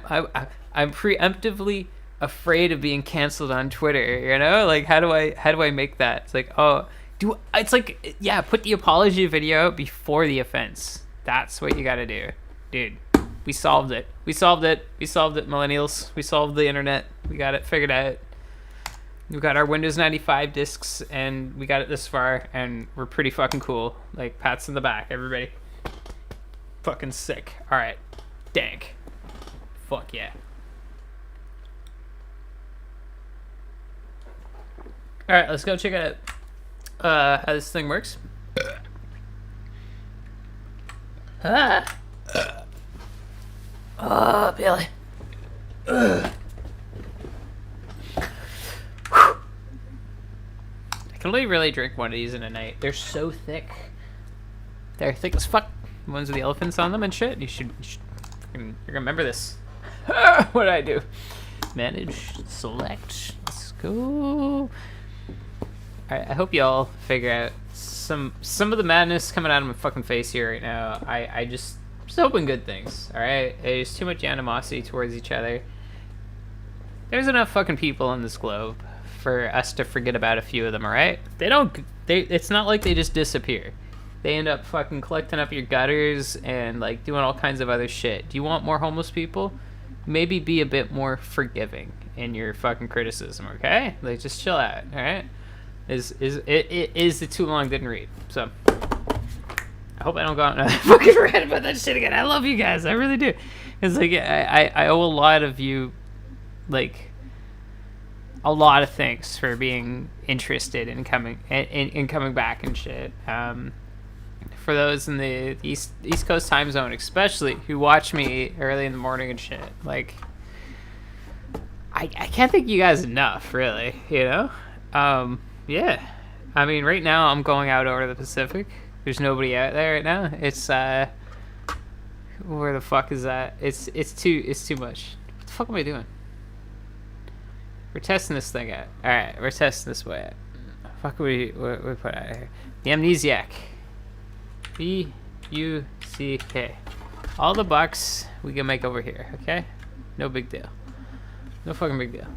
preemptively afraid of being canceled on Twitter. You know, like how do I make that? It's like, put the apology video out before the offense. That's what you got to do, dude. We solved it, millennials. We solved the internet. We got it figured out. We've got our Windows 95 discs, and we got it this far, and we're pretty fucking cool. Like, pats in the back, everybody. Fucking sick. Alright. Dank. Fuck yeah. Alright, let's go check out how this thing works. Oh, Billy. Can we really drink one of these in a night? They're so thick. They're thick as fuck. The ones with the elephants on them and shit. You should you're gonna remember this. What did I do? Manage, select. Let's go. Alright, I hope y'all figure out some of the madness coming out of my fucking face here right now. I just hoping good things. Alright? There's too much animosity towards each other. There's enough fucking people on this globe for us to forget about a few of them, alright? It's not like they just disappear. They end up fucking collecting up your gutters and like doing all kinds of other shit. Do you want more homeless people? Maybe be a bit more forgiving in your fucking criticism, okay? Like just chill out, alright? It is the too long didn't read. So I hope I don't go out and fucking rant about that shit again. I love you guys, I really do. It's like I owe a lot of you like a lot of things for being interested in coming back and shit. For those in the East Coast time zone, especially who watch me early in the morning and shit, like I can't thank you guys enough, really. You know, yeah. I mean, right now I'm going out over to the Pacific. There's nobody out there right now. It's where the fuck is that? It's too much. What the fuck am I doing? We're testing this thing out. All right, we're testing this way out. Fuck, we put out here. The Amnesiac. B-U-C-K. All the bucks we can make over here, okay? No big deal. No fucking big deal.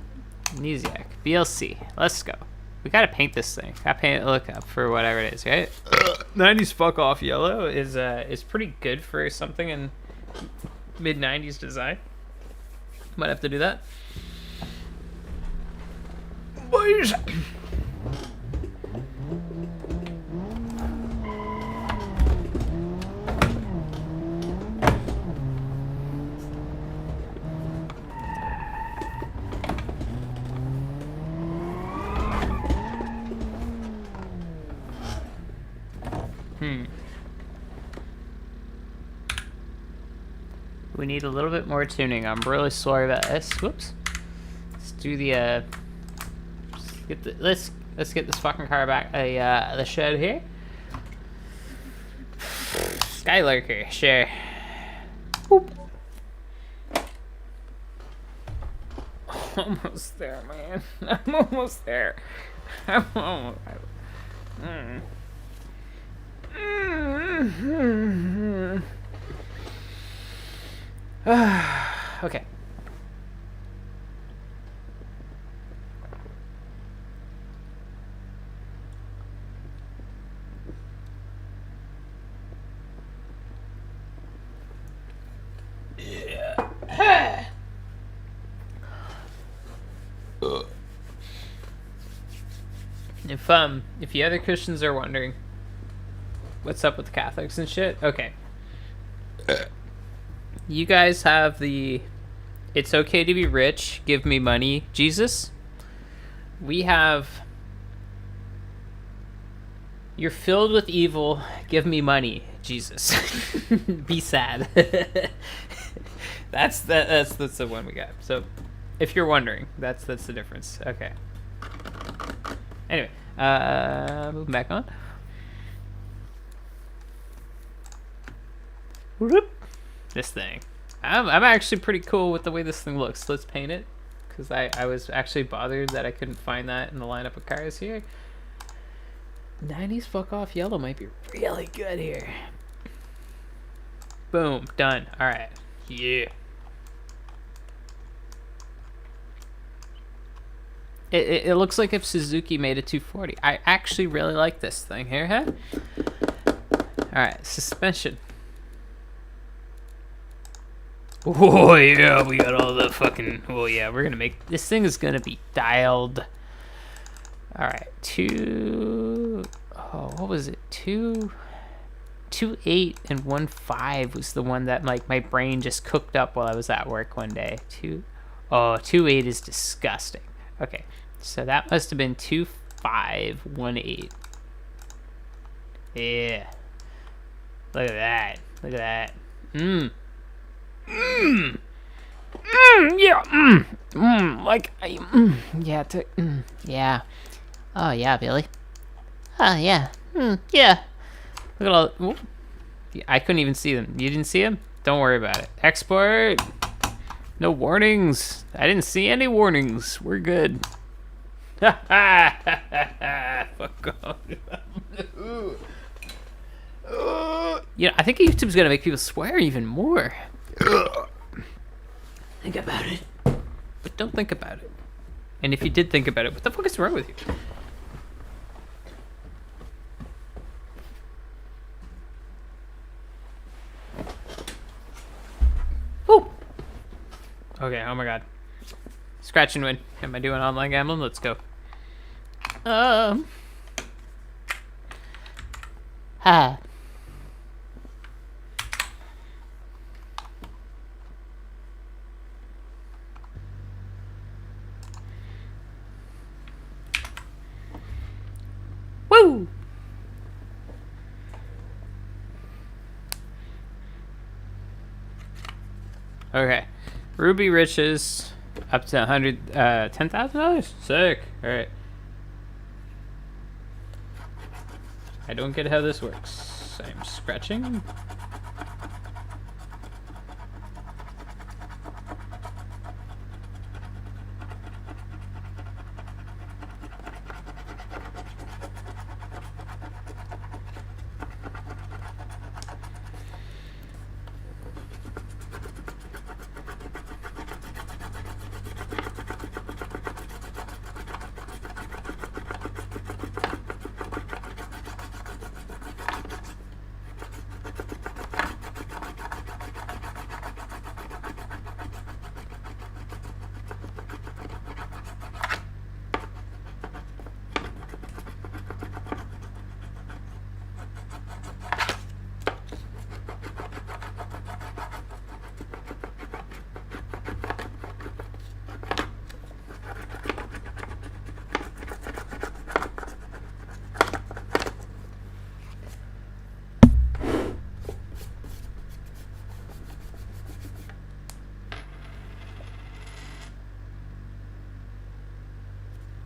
Amnesiac. BLC. Let's go. We gotta paint this thing. Gotta paint it, look up for whatever it is, right? 90s fuck off yellow is pretty good for something in mid-90s design. Might have to do that. Boys. We need a little bit more tuning. I'm really sorry about this. Whoops. Let's do the let's get this fucking car back the shed here. Skylurker, sure. Boop. Almost there, man. I'm almost there. I'm almost. Okay. Yeah. If the other Christians are wondering what's up with the Catholics and shit, okay. You guys have the "it's okay to be rich, give me money" Jesus. We have "you're filled with evil, give me money" Jesus. Be sad. That's the one we got. So if you're wondering, that's the difference. Okay. Anyway, moving back on. Whoop. This thing. I'm actually pretty cool with the way this thing looks. Let's paint it, because I was actually bothered that I couldn't find that in the lineup of cars here. 90s fuck off yellow might be really good here. Boom, done. All right, yeah. It looks like if Suzuki made a 240. I actually really like this thing here, huh? All right, suspension. Oh yeah, we got all the fucking. Oh yeah, we're gonna make this thing is gonna be dialed. All right, what was it? 2.8 and 1.5 was the one that like my brain just cooked up while I was at work one day. 2.8 is disgusting. Okay, so that must have been 2.5, 1.8. Yeah. Look at that. Look at that. Yeah. Yeah. Yeah. Oh yeah, Billy. Ah, yeah. Yeah. Look at all. Ooh. I couldn't even see them. You didn't see them? Don't worry about it. Export. No warnings. I didn't see any warnings. We're good. Fuck off. You know, I think YouTube's gonna make people swear even more. Think about it. But don't think about it. And if you did think about it, what the fuck is wrong with you? Woo! Okay, oh my god. Scratch and win. Am I doing online gambling? Let's go. Ha. Woo! Okay. Ruby riches up to $10,000? Sick. Alright. I don't get how this works. I'm scratching.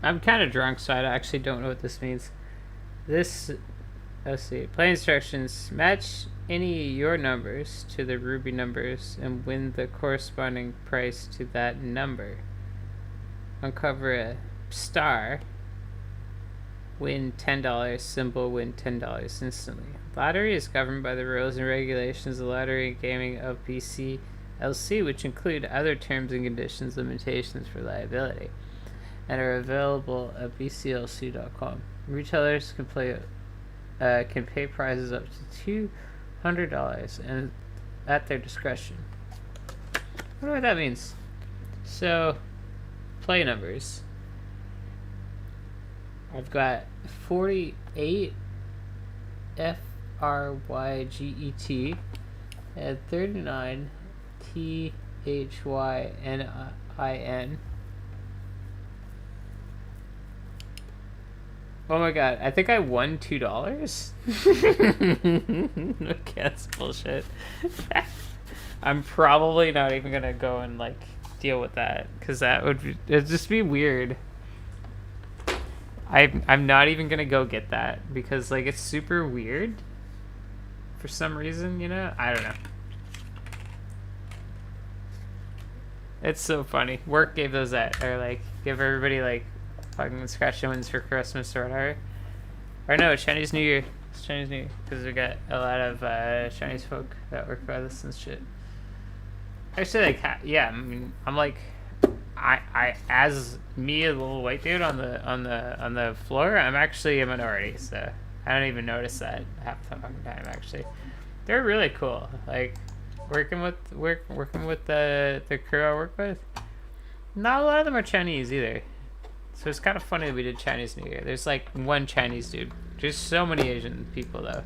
I'm kind of drunk, so I actually don't know what this means. This, let's see. Play instructions. Match any of your numbers to the Ruby numbers and win the corresponding price to that number. Uncover a star. Win $10. Symbol. Win $10 instantly. Lottery is governed by the rules and regulations of Lottery and Gaming of BCLC, which include other terms and conditions, limitations for liability, and are available at bclc.com. Retailers can pay prizes up to $200 and at their discretion. I wonder what that means. So, play numbers. I've got 48 FRYGET and 39 THYNIN. Oh my god, I think I won $2. Okay, that's bullshit. I'm probably not even gonna go and like deal with that, because it'd just be weird. I'm not even gonna go get that because like it's super weird for some reason, you know? I don't know. It's so funny. Work gave those out, or like give everybody like fucking scratch and wins for Christmas or whatever. Or no, Chinese New Year. It's Chinese New Year because we got a lot of Chinese folk that work by this and shit. Actually, like, yeah, I mean, I'm like, I as me, a little white dude on the floor, I'm actually a minority, so I don't even notice that half the fucking time. Actually, they're really cool. Like working with the crew I work with. Not a lot of them are Chinese either. So it's kind of funny that we did Chinese New Year. There's like one Chinese dude. There's so many Asian people though.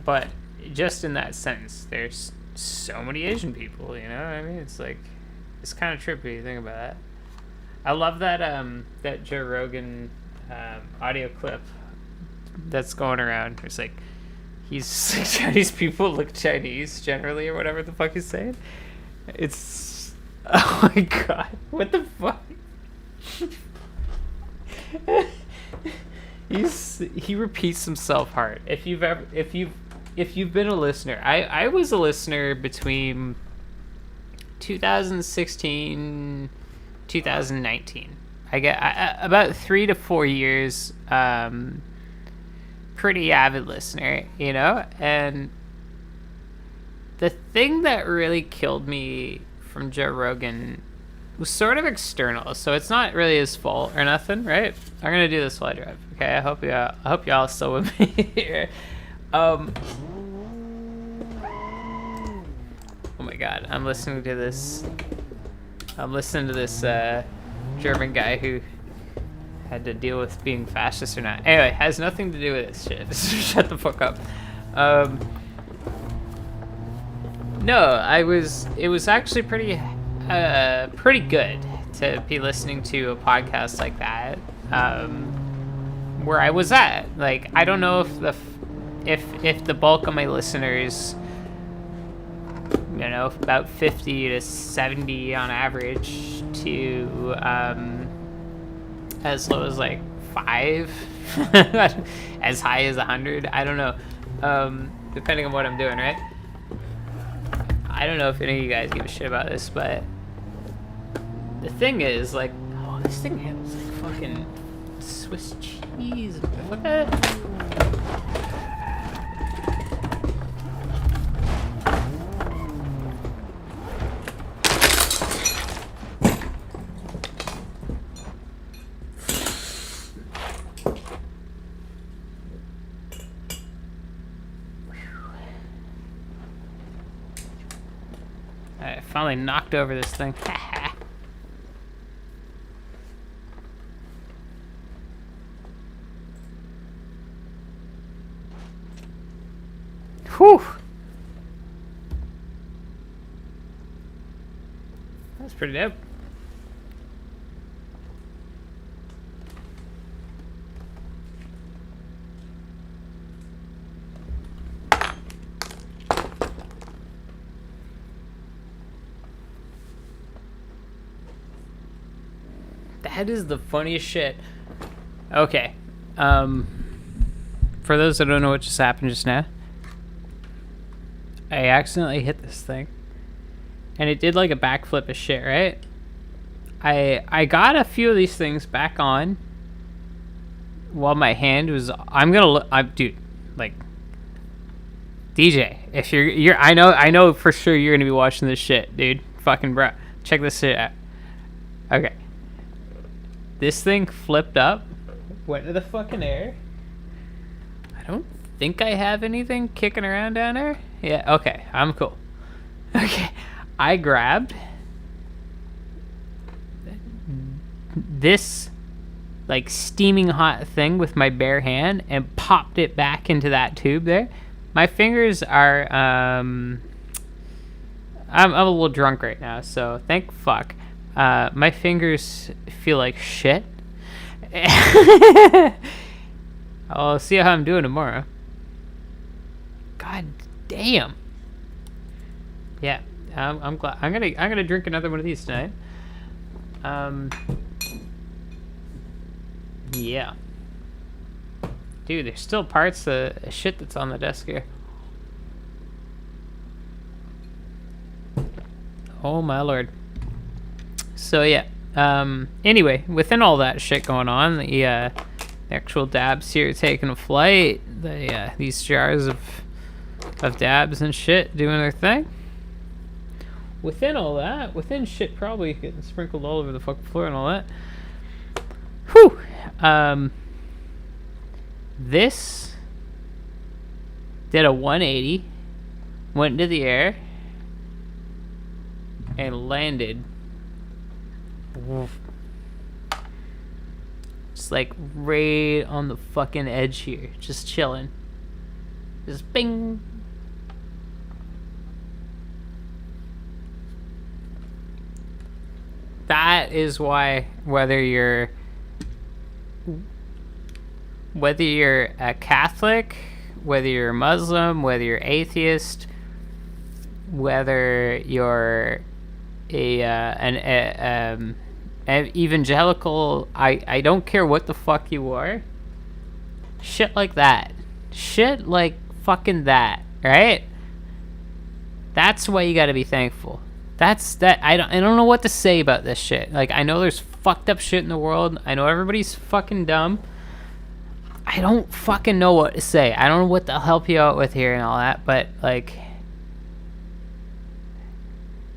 But just in that sentence, there's so many Asian people, you know what I mean? It's like, it's kind of trippy to think about that. I love that that Joe Rogan audio clip that's going around. It's like, he's like, Chinese people look Chinese generally or whatever the fuck he's saying. It's, oh my god, what the fuck? He repeats himself hard. If you've been a listener, I was a listener between 2016 2019. I get about 3 to 4 years. Pretty avid listener, you know. And the thing that really killed me from Joe Rogan was sort of external, so it's not really his fault or nothing, right? I'm gonna do this while I drive. Okay, I hope y'all still with me here. Oh my god, I'm listening to this German guy who had to deal with being fascist or not. Anyway, has nothing to do with this shit. Shut the fuck up. No, it was actually pretty good to be listening to a podcast like that, where I was at. Like, I don't know if the bulk of my listeners, you know, about 50 to 70 on average, to as low as like 5, as high as 100. I don't know, depending on what I'm doing, right? I don't know if any of you guys give a shit about this, but the thing is, like, oh, this thing has like fucking Swiss cheese. What? I finally knocked over this thing. Whew. That's pretty dope. That is the funniest shit. Okay. For those that don't know what just happened just now, I accidentally hit this thing, and it did like a backflip of shit, right? I got a few of these things back on while my hand was. Dude, like, DJ, if you're, I know for sure you're gonna be watching this shit, dude. Fucking bro, check this shit out. Okay, this thing flipped up, went to the fucking air. I don't think I have anything kicking around down there. Yeah, okay, I'm cool. Okay, I grabbed this like steaming hot thing with my bare hand and popped it back into that tube there. My fingers are I'm a little drunk right now, so thank fuck. My fingers feel like shit. I'll see how I'm doing tomorrow. God damn. Yeah, I'm glad. I'm gonna drink another one of these tonight. Yeah. Dude, there's still parts of shit that's on the desk here. Oh my lord. So yeah. Anyway, within all that shit going on, the actual dabs here taking a flight. These jars of dabs and shit doing their thing. Within all that, within shit probably getting sprinkled all over the fucking floor and all that. Whew. This did a 180, went into the air, and landed. Just like right on the fucking edge here, just chilling. Just bing. That is why whether you're a Catholic, whether you're a Muslim, whether you're atheist, whether you're an evangelical, I don't care what the fuck you are, Shit like that. Shit like fucking that, right? That's why you gotta be thankful. That's that. I don't know what to say about this shit. Like, I know there's fucked up shit in the world. I know everybody's fucking dumb. I don't fucking know what to say. I don't know what to help you out with here and all that, but like,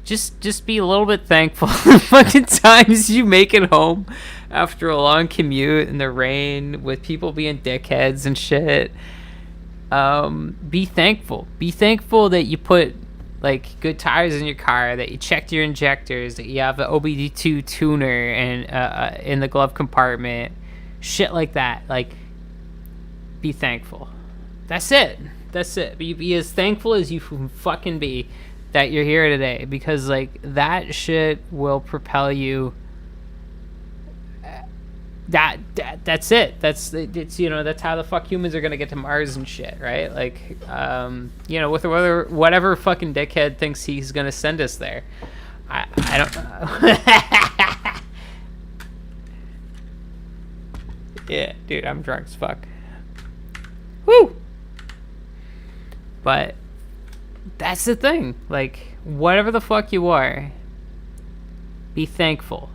just be a little bit thankful the fucking times you make it home after a long commute in the rain with people being dickheads and shit. Be thankful. Be thankful that you put like good tires in your car, that you checked your injectors, that you have an OBD2 tuner and in the glove compartment, shit like that. Like, be thankful. That's it. That's it. Be as thankful as you can fucking be that you're here today, because like that shit will propel you. That's it. It's you know, that's how the fuck humans are gonna get to Mars and shit, right? Like, you know, with whatever fucking dickhead thinks he's gonna send us there. I don't. Yeah, dude, I'm drunk as fuck. Woo. But that's the thing. Like, whatever the fuck you are, be thankful.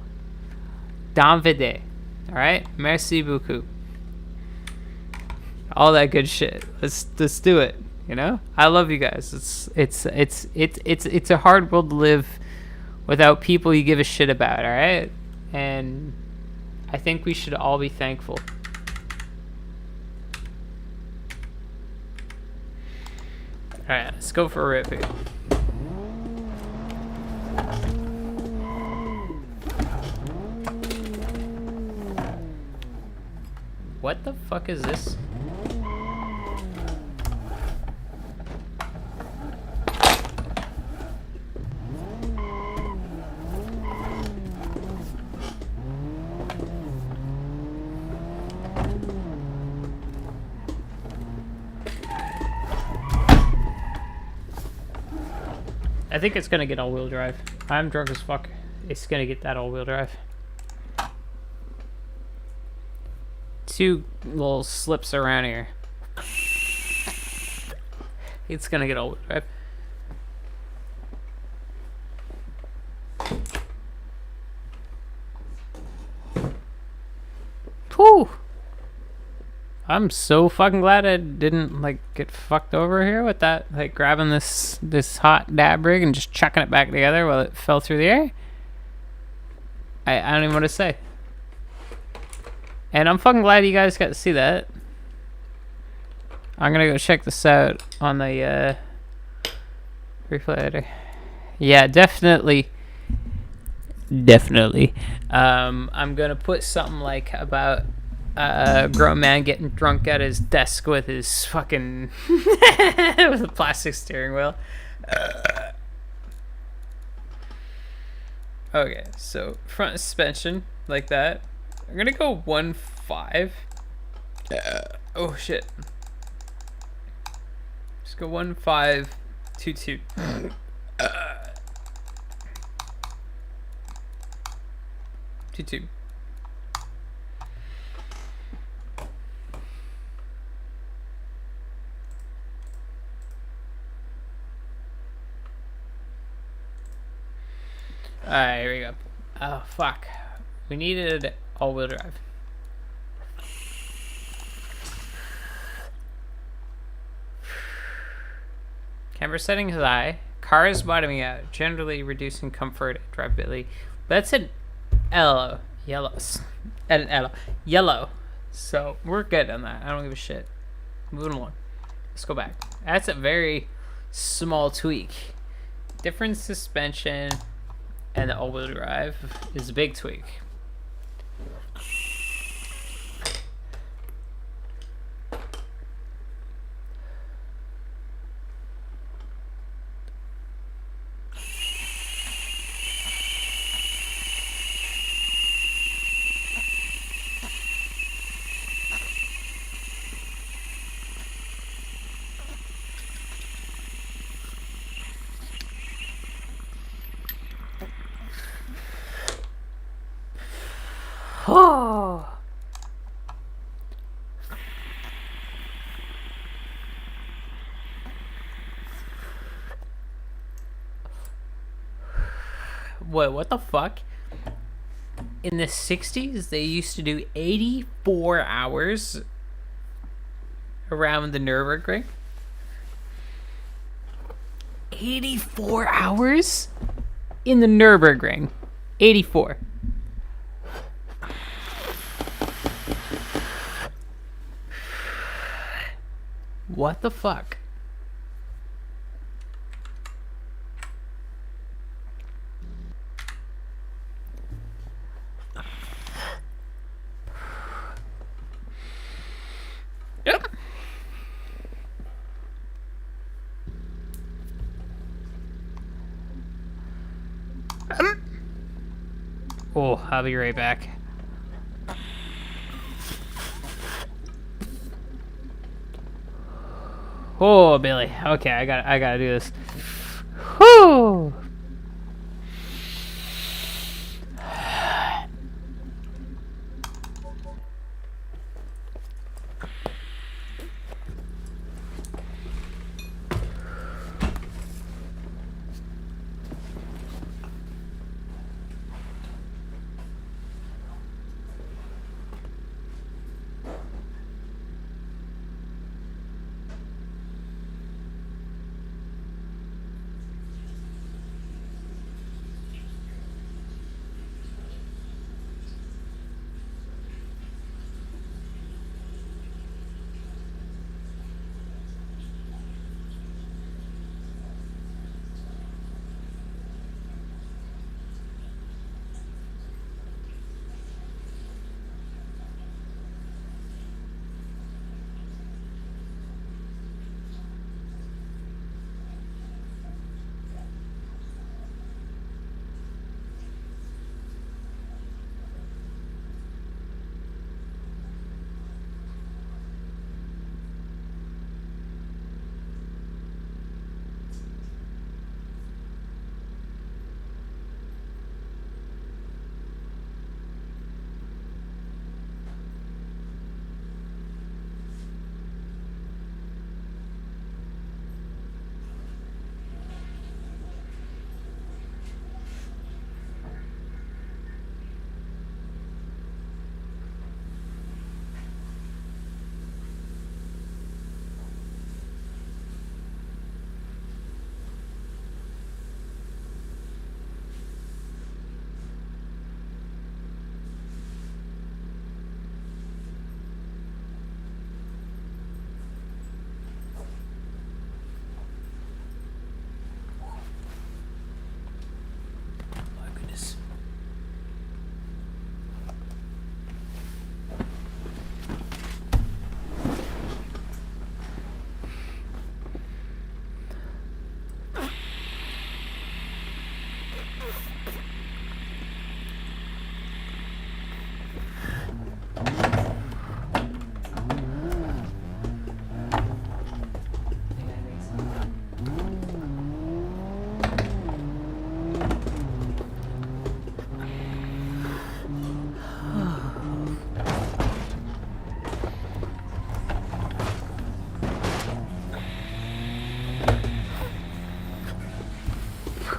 Danvide. Alright? Merci beaucoup. All that good shit. Let's do it. You know? I love you guys. It's a hard world to live without people you give a shit about, alright? And I think we should all be thankful. Alright, let's go for a rip here. What the fuck is this? I think it's gonna get all-wheel drive. I'm drunk as fuck. It's gonna get that all-wheel drive. Two little slips around here. It's gonna get all-wheel drive. Whew! I'm so fucking glad I didn't like get fucked over here with that, like grabbing this hot dab rig and just chucking it back together while it fell through the air. I don't even know what to say. And I'm fucking glad you guys got to see that. I'm gonna go check this out on the replay later. Yeah, definitely. I'm gonna put something like about a grown man getting drunk at his desk with his fucking with a plastic steering wheel. Okay, so front suspension like that. I'm gonna go 1.5. Oh shit. Just go 1.5, 2.2. Two. Alright, here we go. Oh, fuck. We needed all-wheel drive. Camera settings high. Car is bottoming out, generally reducing comfort and drivability. That's an yellow. So we're good on that. I don't give a shit. Moving along. Let's go back. That's a very small tweak. Different suspension and the all-wheel drive is a big tweak. What the fuck? In the 60s, they used to do 84 hours around the Nürburgring. 84 hours in the Nürburgring. 84. What the fuck? Yep. Oh, I'll be right back. Oh, Billy. Okay, I gotta do this. Whoo!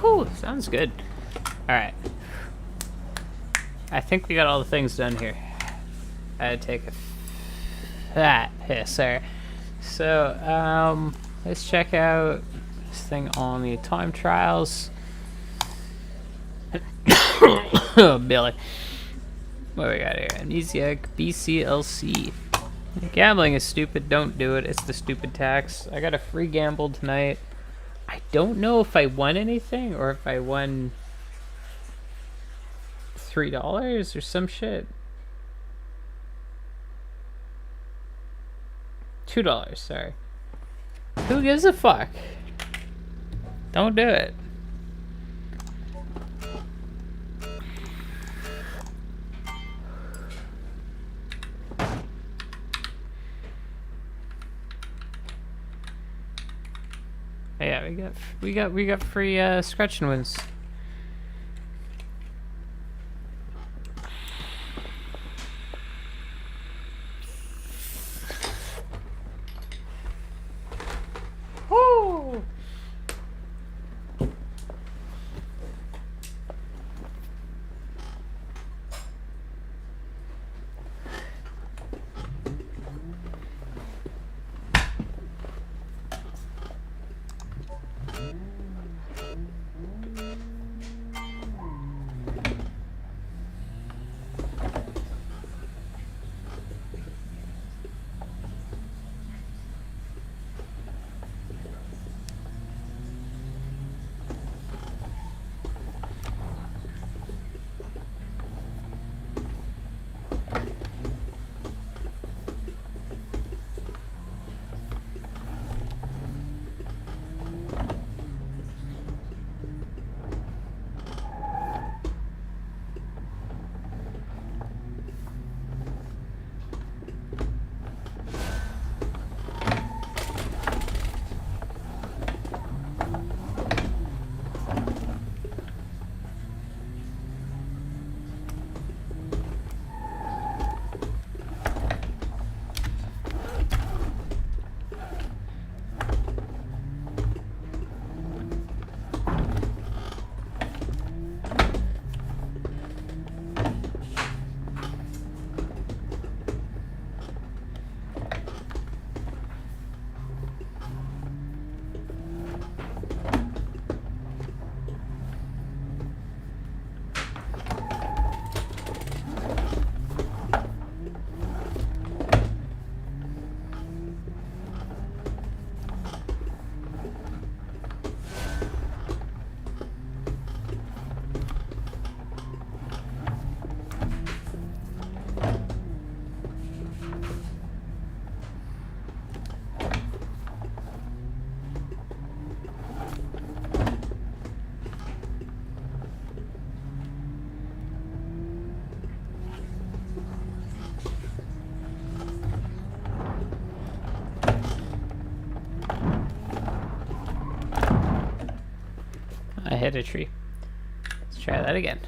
Whew, sounds good. Alright. I think we got all the things done here. I had to take a fat piss there. So, let's check out this thing on the time trials. Oh, Billy. What do we got here? Amnesiac, BCLC. Gambling is stupid, don't do it. It's the stupid tax. I got a free gamble tonight. I don't know if I won anything or if I won $3 or some shit. $2, sorry. Who gives a fuck? Don't do it. Yeah, we got free scratch and wins. Woo! I hit a tree. Let's try that again.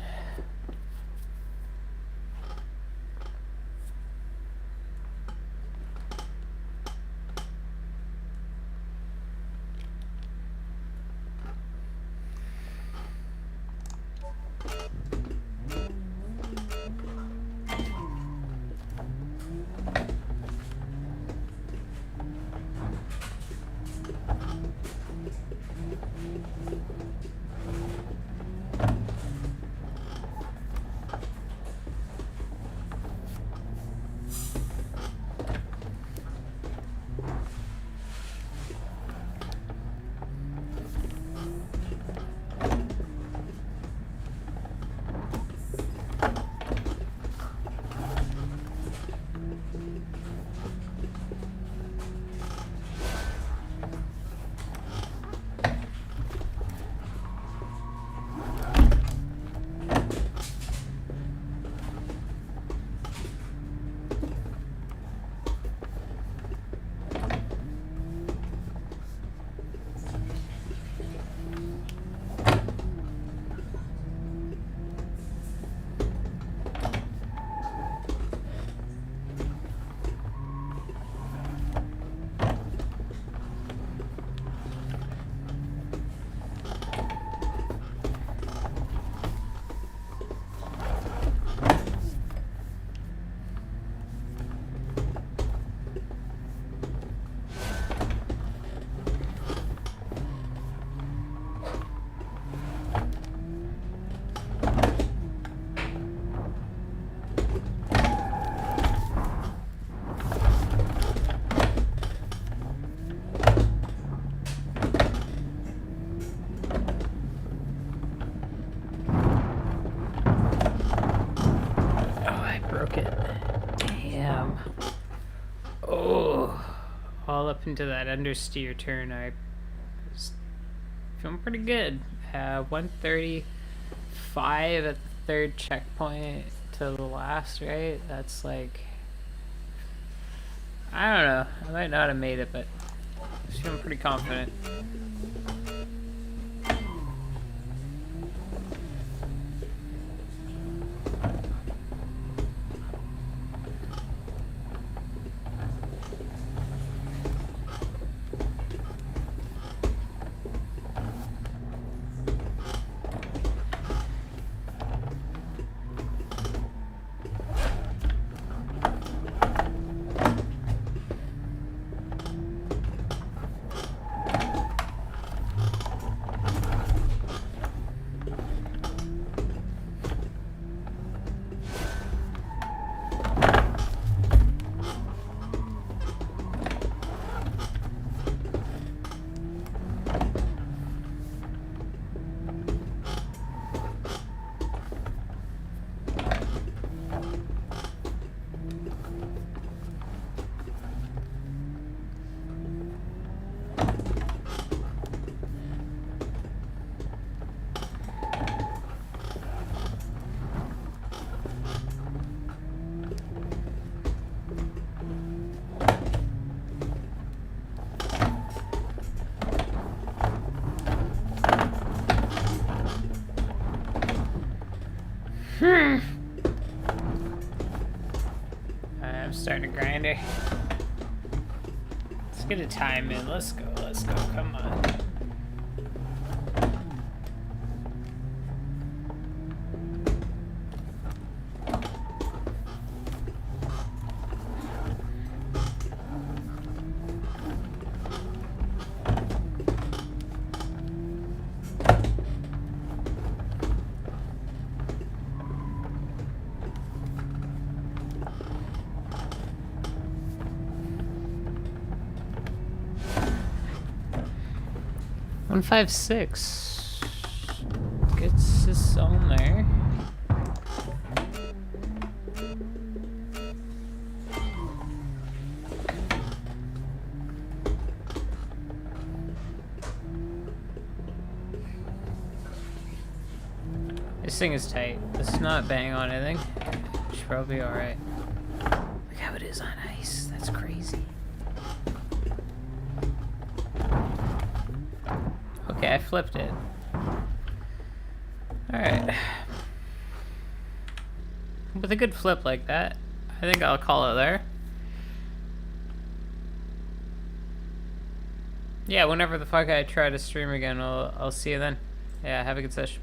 All up into that understeer turn, I was feeling pretty good. 135 at the third checkpoint to the last, right? That's like, I don't know. I might not have made it, but I was feeling pretty confident. I'm starting to grind it. Let's get a time in. Let's go. Come on. One 156 gets us on there. This thing is tight. Let's not bang on anything. Should probably be alright. Look how it is on ice. That's crazy. Okay, I flipped it. Alright. With a good flip like that, I think I'll call it there. Yeah, whenever the fuck I try to stream again, I'll see you then. Yeah, have a good session.